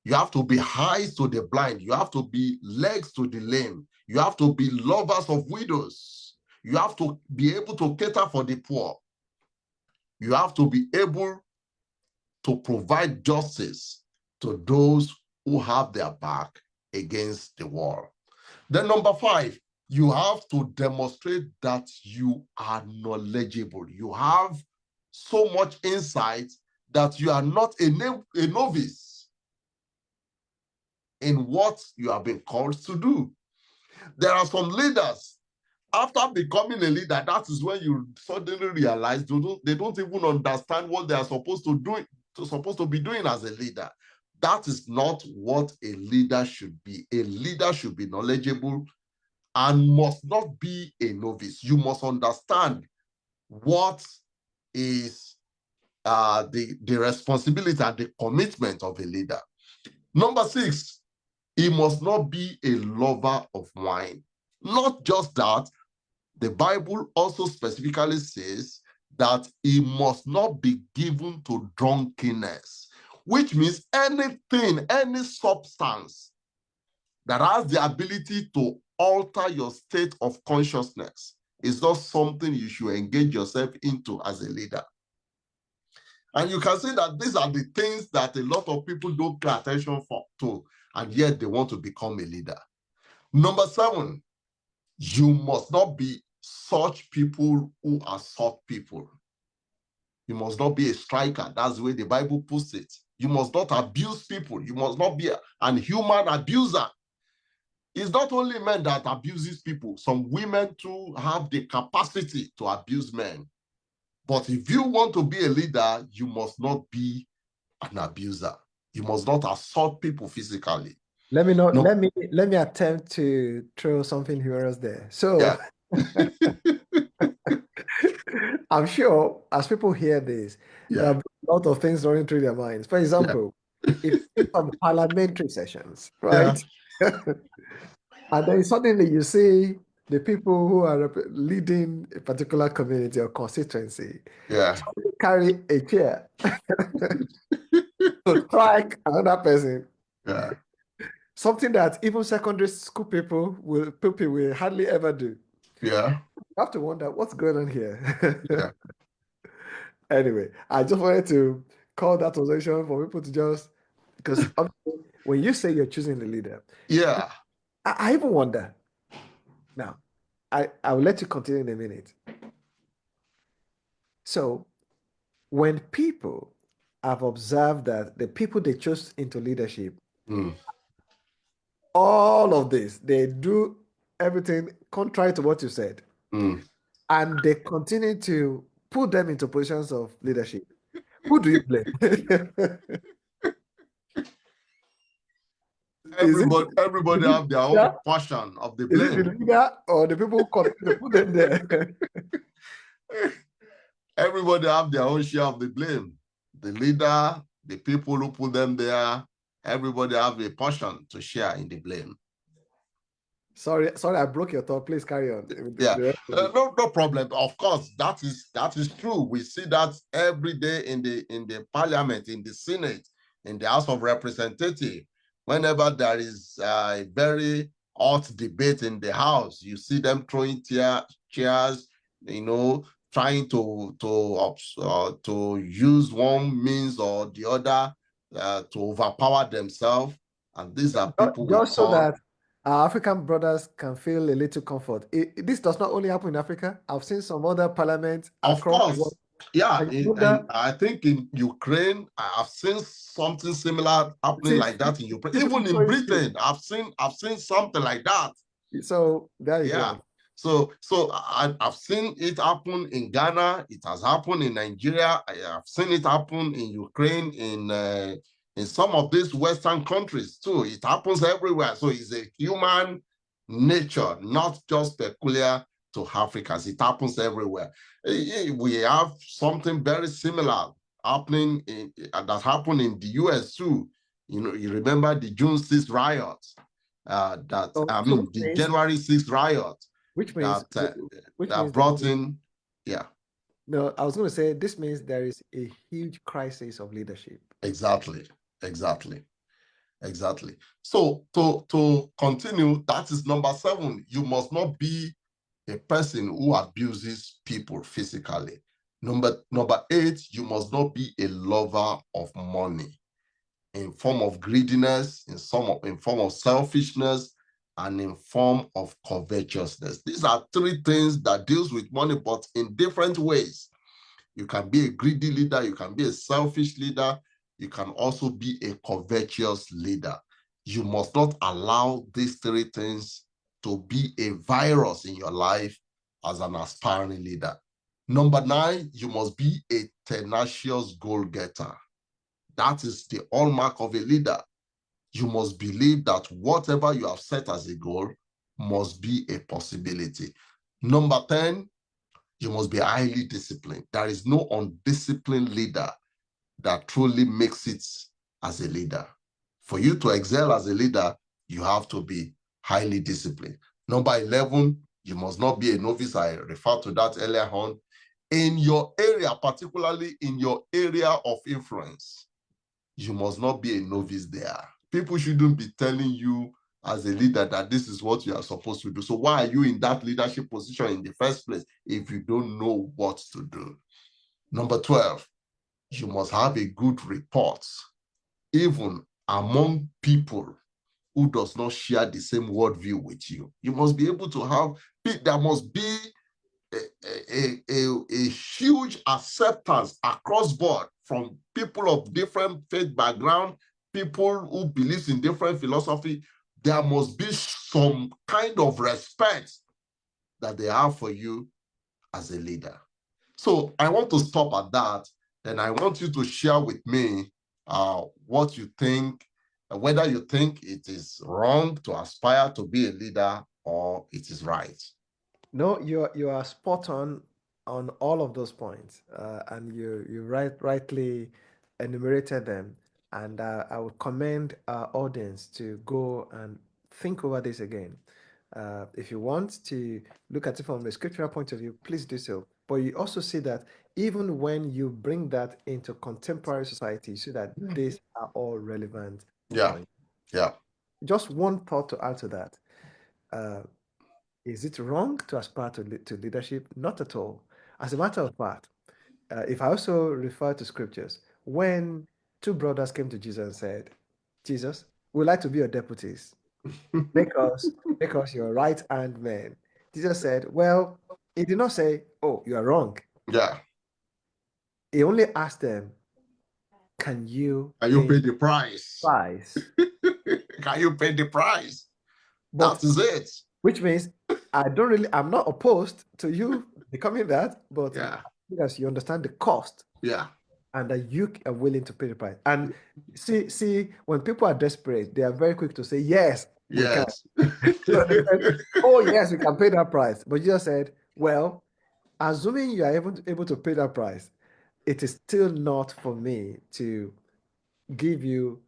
You have to be eyes to the blind. You have to be legs to the lame. You have to be lovers of widows. You have to be able to cater for the poor. You have to be able to provide justice to those who have their back against the wall. Then number 5, you have to demonstrate that you are knowledgeable. You have so much insight that you are not a novice in what you have been called to do. There are some leaders, after becoming a leader, that is when you suddenly realize they don't even understand what they are supposed to be doing as a leader. That is not what a leader should be. A leader should be knowledgeable and must not be a novice. You must understand what is the responsibility and the commitment of a leader. Number 6, he must not be a lover of wine. Not just that, the Bible also specifically says that he must not be given to drunkenness, which means anything, any substance that has the ability to alter your state of consciousness is not something you should engage yourself into as a leader. And you can see that these are the things that a lot of people don't pay attention to, and yet they want to become a leader. Number 7, you must not be such people who assault people. You must not be a striker. That's the way the Bible puts it. You must not abuse people. You must not be an human abuser. It's not only men that abuses people. Some women too have the capacity to abuse men. But if you want to be a leader, you must not be an abuser. You must not assault people physically. Let me not No. let me attempt to throw something humorous there. So Yeah. I'm sure as people hear this, Yeah. there'll be a lot of things running through their minds. For Yeah. example, if you some parliamentary sessions, Yeah. right? And then suddenly you see the people who are leading a particular community or constituency Yeah. carry a chair to strike another person. Yeah. Something that even secondary school people will hardly ever do. Yeah. You have to wonder what's going on here. Yeah. Anyway, I just wanted to call that position for people to just because obviously when you say you're choosing a leader, Yeah. I even wonder. Now, I will let you continue in a minute. So when people have observed that the people they chose into leadership, Mm. all of this, they do everything contrary to what you said, Mm. and they continue to put them into positions of leadership. Who do you blame? Is it Everybody the have their own leader? portion of the Is it the blame. leader or the people who continue to put them there? Everybody have their own share of the blame. The leader, the people who put them there, everybody have a portion to share in the blame. Sorry, I broke your thought. Please carry on. Yeah, The rest of it. no problem. Of course, that is true. We see that every day in the parliament, in the Senate, in the House of Representatives. Whenever there is a very hot debate in the House, you see them throwing chairs, trying to use one means or the other to overpower themselves. And these are people we Just so call. that our African brothers can feel a little comfort. This does not only happen in Africa. I've seen some other parliaments Of across the world. course, yeah, And you and wonder, I think in Ukraine, I've seen something similar happening see, like that in Ukraine. people Even in throwing shade. Britain, I've seen something like that. So there you Yeah. go. So I've seen it happen in Ghana. It has happened in Nigeria. I have seen it happen in Ukraine, in some of these Western countries too. It happens everywhere. So it's a human nature, not just peculiar to Africans. It happens everywhere. We have something very similar happening that happened in the US too. You remember the June 6th riots, So the January 6th riot which means that which that means the brought movie. in, yeah. No, I was going to say this means there is a huge crisis of leadership. Exactly, exactly, exactly. So to continue, that is number 7. You must not be a person who abuses people physically. Number 8, you must not be a lover of money in form of greediness, in form of selfishness, and in form of covetousness. These are 3 things that deals with money, but in different ways. You can be a greedy leader, you can be a selfish leader, you can also be a covetous leader. You must not allow these 3 things to be a virus in your life as an aspiring leader. Number 9, you must be a tenacious goal getter. That is the hallmark of a leader. You must believe that whatever you have set as a goal must be a possibility. Number 10, you must be highly disciplined. There is no undisciplined leader that truly makes it as a leader. For you to excel as a leader, you have to be highly disciplined. Number 11, you must not be a novice. I referred to that earlier on. In your area, particularly in your area of influence, you must not be a novice there. People shouldn't be telling you as a leader that this is what you are supposed to do. So why are you in that leadership position in the first place if you don't know what to do? Number 12, you must have a good report, even among people who does not share the same worldview with you. You must be able to have, there must be a huge acceptance across board from people of different faith background, people who believes in different philosophy. There must be some kind of respect that they have for you as a leader. So I want to stop at that. And I want you to share with me what you think, whether you think it is wrong to aspire to be a leader or it is right. No, you are spot on all of those points, and you rightly enumerated them. And I would commend our audience to go and think over this again. If you want to look at it from a scriptural point of view, please do so. But you also see that even when you bring that into contemporary society, you see that these are all relevant Yeah, points. yeah. Just one thought to add to that. Uh, is it wrong to aspire to leadership? Not at all. As a matter of fact, if I also refer to scriptures, when two brothers came to Jesus and said, Jesus, we'd like to be your deputies. Make us your right hand men. Jesus said, well, he did not say, oh, you are wrong. Yeah. He only asked them, can you Can you pay pay the the price? price? Can you pay the price? But That is it. which means I'm not opposed to you becoming that, but Yeah, as you understand the cost yeah. and that you are willing to pay the price. And see, when people are desperate, they are very quick to say, yes, we can. Yes. So they said, oh, yes, we can pay that price. But Jesus said, well, assuming you are able to pay that price, it is still not for me to give you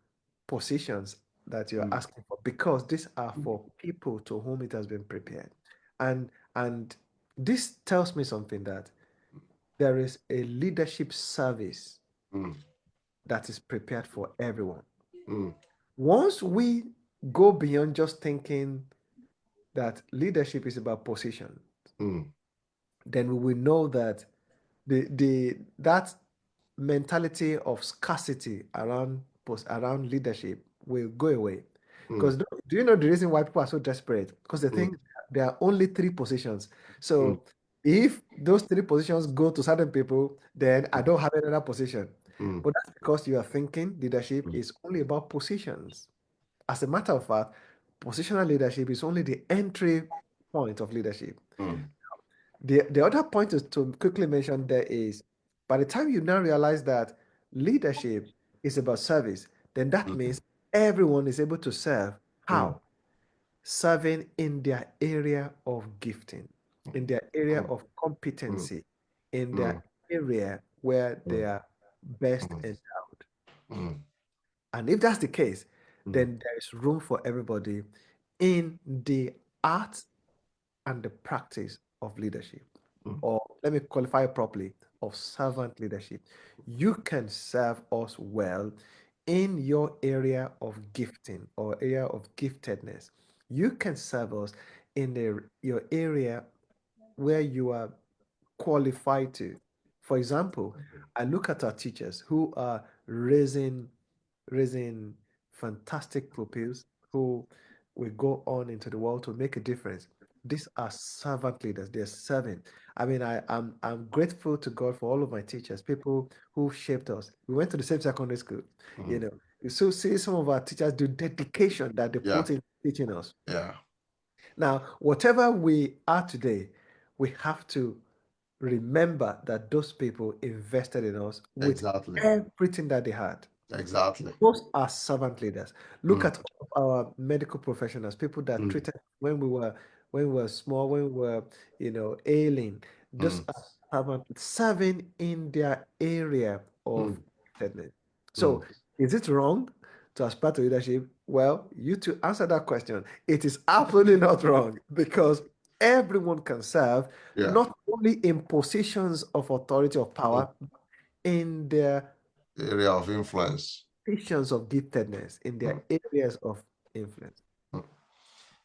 positions that you're Mm, asking for because these are for people to whom it has been prepared. And this tells me something that there is a leadership service mm, that is prepared for everyone. mm, Once we go beyond just thinking that leadership is about position, mm, then we will know that that mentality of scarcity around leadership will go away. mm, Because do you know the reason why people are so desperate? Because they mm, think there are only 3 positions. mm, So if those 3 positions go to certain people, then I don't have another position. mm, But that's because you are thinking leadership mm, is only about positions. As a matter of fact, positional leadership is only the entry point of leadership. mm, The other point is to quickly mention there is by the time you now realize that leadership is about service, then that mm, means everyone is able to serve. mm, How? Serving in their area of gifting, in their area mm, of mm, competency, in their mm, area where they mm, are best mm, endowed. mm, And if that's the case, mm, then there is room for everybody in the art and the practice of leadership. mm, or let me qualify it properly, of servant leadership. You can serve us well in your area of gifting or area of giftedness. You can serve us in your area where you are qualified to. For example, I look at our teachers who are raising fantastic pupils who will go on into the world to make a difference. These are servant leaders. They're serving. I mean, I'm grateful to God for all of my teachers, people who shaped us. We went to the same secondary school. You mm. know, you so see some of our teachers do dedication that they Yeah, put in teaching us. yeah, Now, whatever we are today, we have to remember that those people invested in us with exactly, everything that they had. exactly. Those are servant leaders. Look Mm, at our medical professionals, people that mm, treated when we were small, when we were, ailing. Those mm, are serving in their area of mm, giftedness. mm. So, is it wrong to aspire to leadership? Well, you to answer that question, it is absolutely not wrong because everyone can serve, Yeah, not only in positions of authority or mm. power, in their Area of influence. positions of giftedness, in their Mm, areas of influence. mm.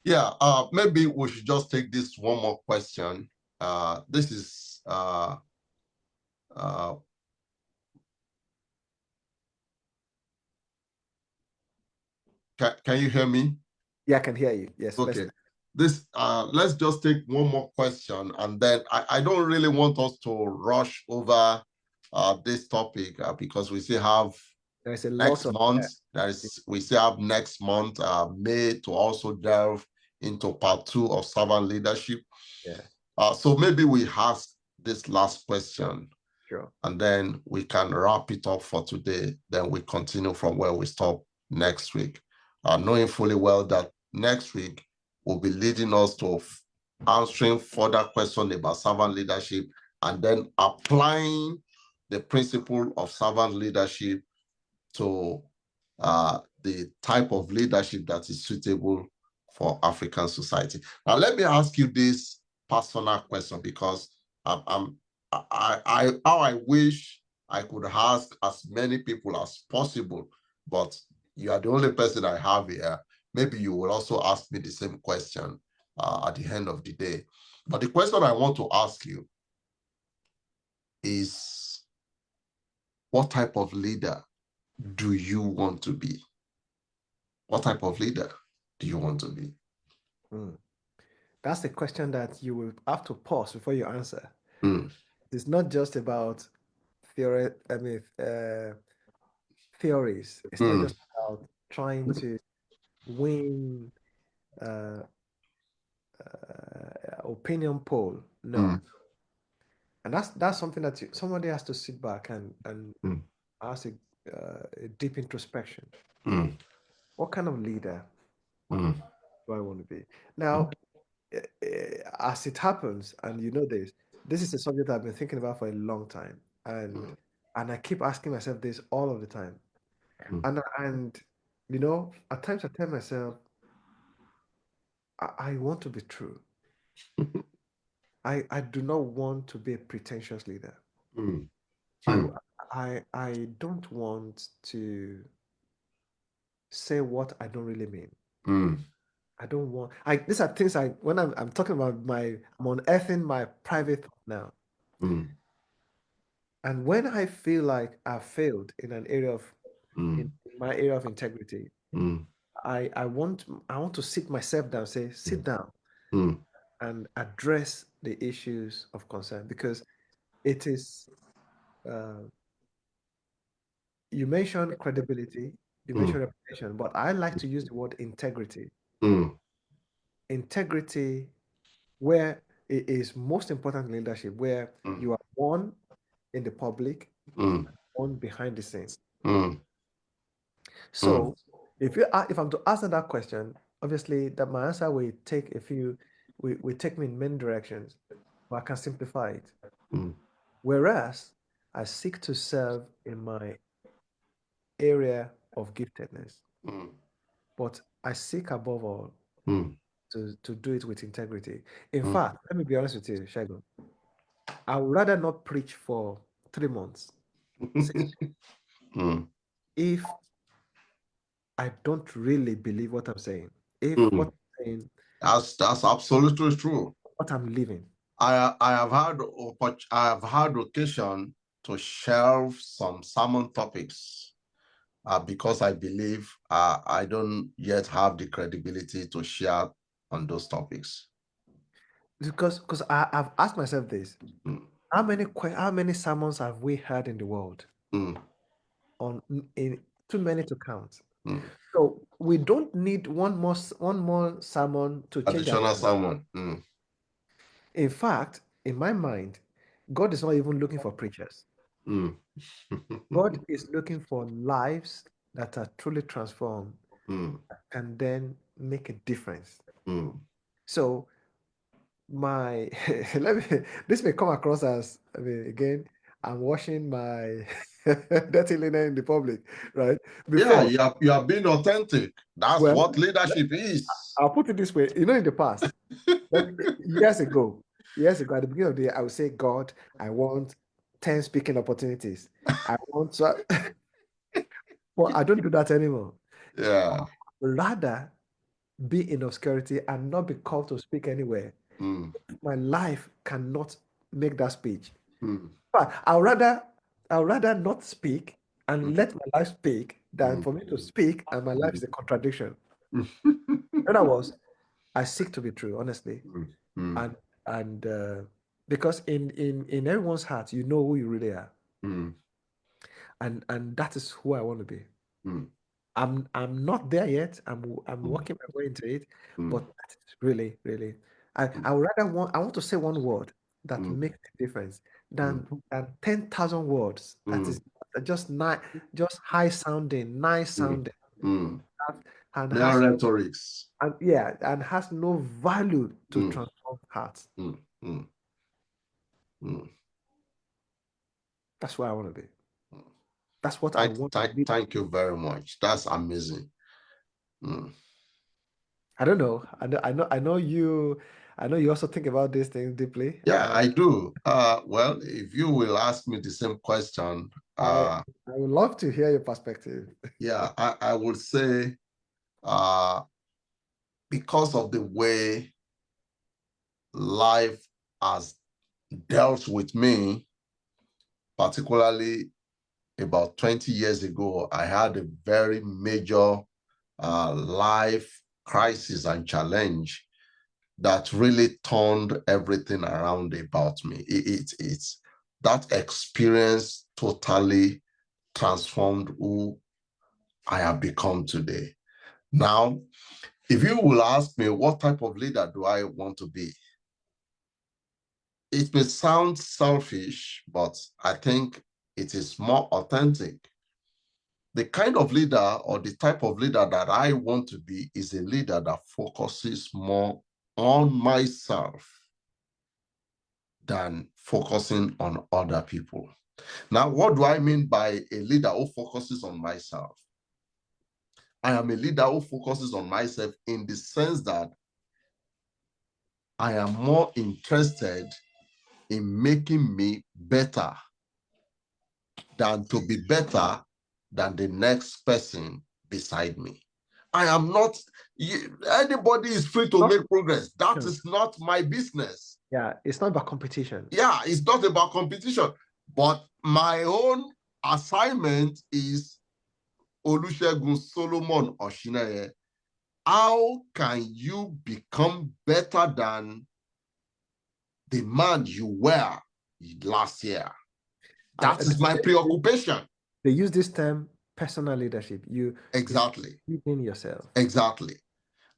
Yeah, maybe we should just take this one more question. This is uh, can you hear me? Yeah, I can hear you. Yes, let's. Okay. This let's just take one more question, and then I don't really want us to rush over this topic because we still have There is a lot next of month. We still have next month, May, to also delve into part two of servant leadership. yeah, So maybe we ask this last question, sure. and then we can wrap it up for today. Then we continue from where we stop next week, knowing fully well that next week will be leading us to answering further questions about servant leadership and then applying the principle of servant leadership to the type of leadership that is suitable for African society. Now, let me ask you this personal question because I'm how I wish I could ask as many people as possible, but you are the only person I have here. Maybe you will also ask me the same question at the end of the day. But the question I want to ask you is, what type of leader do you want to be? What type of leader do you want to be? Mm. That's a question that you will have to pause before you answer. Mm, It's not just about theory. I mean, theories. It's not mm, just about trying to win uh, opinion poll. mm, No, and that's something that somebody has to sit back and mm, ask a deep introspection. mm, What kind of leader mm, do I want to be? mm, Now, as it happens, and you know this is a subject I've been thinking about for a long time, and mm, and I keep asking myself this all of the time, mm, and at times I tell myself I want to be true. I do not want to be a pretentious leader. mm, I mm, I don't want to say what I don't really mean. mm, I don't want. These are things when I'm talking about I'm unearthing my private thought now. mm, And when I feel like I've failed in an area of in mm, my area of integrity, mm, I want to sit myself down, say, sit down mm, and address the issues of concern because it is uh, you mentioned credibility, you mm, mentioned reputation, but I like to use the word integrity. mm, Integrity where it is most important in leadership, where mm, you are one in the public, mm, one behind the scene. mm, mm, So, if I'm to answer that question, obviously that my answer will take will take me in many directions, but I can simplify it. mm, Whereas I seek to serve in my area of giftedness, mm, but I seek above all mm, to do it with integrity. In mm, fact, let me be honest with you, Shagun. I would rather not preach for 3 months, 6 months, Mm, if I don't really believe what I'm saying. If what mm. I'm saying, That's absolutely true. what I'm living. I have had occasion to shelve some sermon topics because I believe I don't yet have the credibility to share on those topics. Because I've asked myself this. Mm, How many sermons have we heard in the world? mm, On in too many to count. mm. So we don't need one more sermon to change our Additional mind. sermon. Mm, In fact, in my mind, God is not even looking for preachers. mm, God is looking for lives that are truly transformed mm, and then make a difference. mm. So my let me this may come across as, I mean, again, I'm washing my dirty linen in the public, right? Yeah, Before, you are being authentic. That's well, what le- leadership is. I'll put it this way, in the past, like years ago, at the beginning of the year, I would say, God, I want 10 speaking opportunities. I want to, well, I don't do that anymore. Yeah. Rather be in obscurity and not be called to speak anywhere. Mm, My life cannot make that speech. mm, But I'd rather not speak and mm, let my life speak than mm, for me to speak and my life mm, is a contradiction. mm, In other words, I seek to be true, honestly. mm, mm, And because in everyone's heart, you know who you really are. mm, And that is who I want to be. mm, I'm not there yet. I'm mm, working my way into it, but mm, that is really, really, I want to say one word that mm, makes a difference mm, than 10,000 words that mm, is just nice, just high sounding, nice mm, sounding, mm. and Mere has rhetorics. and has no value to Mm, transform hearts. mm, mm, mm, That's where I want to be. mm. That's what I want to be. Thank you very much. That's amazing. Mm. I don't know. I know you also think about these things deeply. Yeah, I do. Well, if you will ask me the same question, I I would love to hear your perspective. yeah, I would say uh, because of the way life has dealt with me, particularly about 20 years ago, I had a very major life crisis and challenge that really turned everything around about me. It's that experience totally transformed who I have become today. Now, if you will ask me what type of leader do I want to be, it may sound selfish, but I think it is more authentic. The kind of leader or the type of leader that I want to be is a leader that focuses more on myself than focusing on other people. Now, what do I mean by a leader who focuses on myself? I am a leader who focuses on myself in the sense that I am more interested in making me better than to be better than the next person beside me. I am not, anybody is free to Not make progress. That competition. is not my business. Yeah, it's not about competition. Yeah, it's not about competition. But my own assignment is Olusegun Solomon Oshineye. How can you become better than the man you were last year? That is my preoccupation. They use this term personal leadership. You Exactly. lead in yourself. Exactly.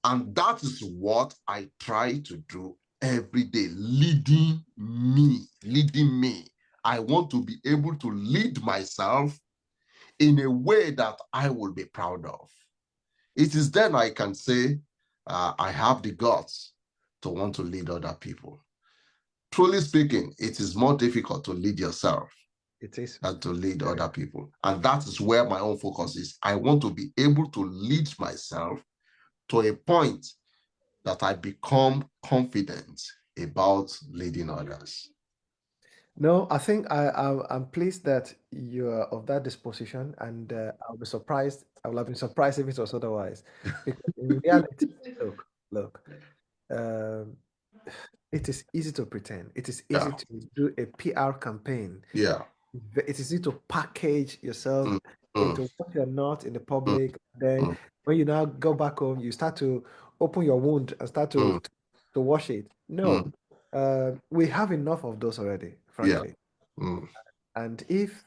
And that is what I try to do every day, leading me, leading me. I want to be able to lead myself in a way that I will be proud of. It is then I can say, I have the guts to want to lead other people. Truly speaking, it is more difficult to lead yourself It is than to lead very other people. And that is where my own focus is. I want to be able to lead myself to a point that I become confident about leading others. No, I think I'm pleased that you're of that disposition, and I'll be surprised. I will have been surprised if it was otherwise, because in reality, look, um, it is easy to pretend. It is easy Yeah, to do a PR campaign. yeah. It is easy to package yourself Mm, mm, into what you're not in the mm, public. Then mm, when you now go back home, you start to open your wound and start mm, to wash it. No, mm. we have enough of those already, Yeah. frankly. Mm, And if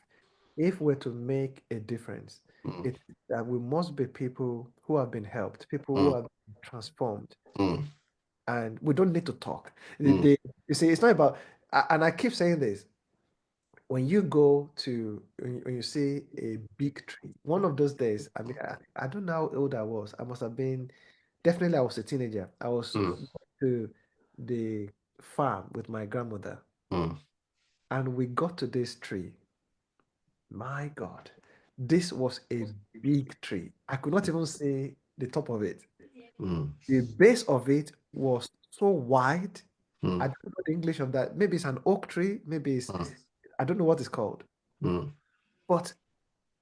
we're to make a difference, mm, it's that we must be people who have been helped, people who mm, have been transformed, mm, and we don't need to talk. mm, You see, it's not about, and I keep saying this, when you go to, when you see a big tree, one of those days, I mean, I don't know how old I was. I must have been, definitely I was a teenager. I was mm, to the farm with my grandmother, mm, and we got to this tree. My God, this was a big tree. I could not even see the top of it. mm, The base of it was so wide. I mm, don't know the English of that. Maybe it's an oak tree. Maybe it's, mm, I don't know what it's called. mm, But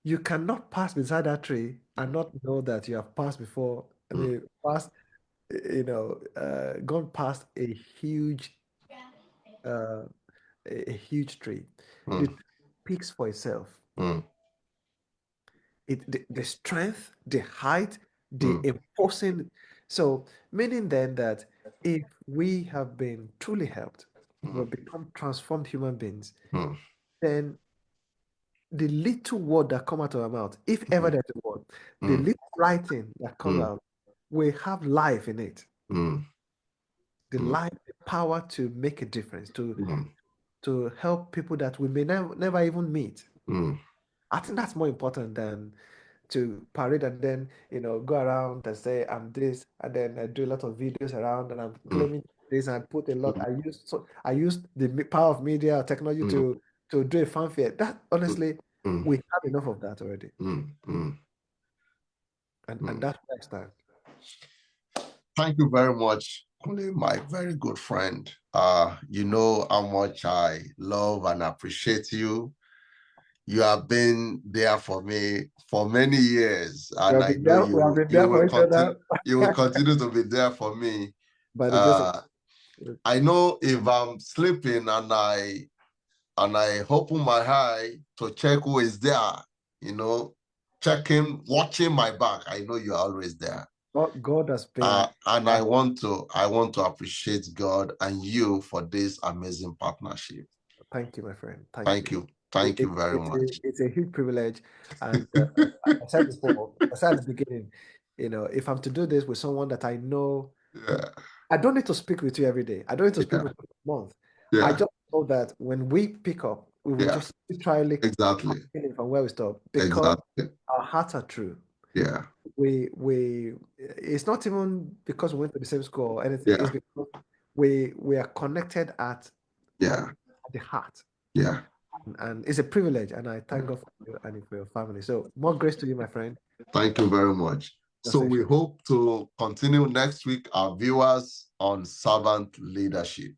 you cannot pass beside that tree and not know that you have passed before. I mm, mean, passed, gone past uh, a huge tree. The mm, tree speaks for itself. mm, The strength, the height, the mm, imposing. So, meaning then that if we have been truly helped, mm, we've become transformed human beings, mm, then the little word that come out of our mouth, if ever there's a word, the mm, little writing that comes mm, out will have life in it. mm, The mm, life, the power to make a difference, mm, to help people that we may never even meet. mm, I think that's more important than to parade and then go around and say I'm this, and then I do a lot of videos around and I'm mm, claiming this and I put a lot. mm, I use the power of media technology mm, to do a fanfare. That honestly, mm, we have enough of that already, mm, mm, and mm. that's where I stand. Thank you very much, Kunle, my very good friend. You know how much I love and appreciate you. You have been there for me for many years, We and have I been know there. We have been there for each other you will continue to be there for me. by the grace of Uh, God. I know if I'm sleeping and I open my eye to check who is there, you know, checking, watching my back. I know you're always there. God has been. And uh, I want to appreciate God and you for this amazing partnership. Thank you, my friend. Thank Thank you. you. Thank you very It's much. it's a huge privilege, and I said before, I said at the beginning, if I'm to do this with someone that I know, Yeah, I don't need to speak with you every day. I don't need to speak yeah, with you every month. I yeah, just know that when we pick up, we will yeah. just literally Exactly. continue from where we stop because Exactly. our hearts are true. Yeah, It's not even because we went to the same school or anything. It's yeah, because we are connected at yeah, the heart. yeah. And it's a privilege, and I thank God for you and for your family. So more grace to you, my friend. Thank you very much. So we Conversation. hope to continue next week, our viewers, on servant leadership.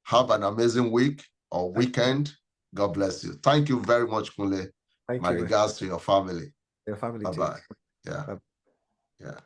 Have an amazing week or Thank weekend. God bless you. Thank you very much, Kunle. thank My you, my regards to your family. your family too. Bye-bye. Yeah, Bye. yeah.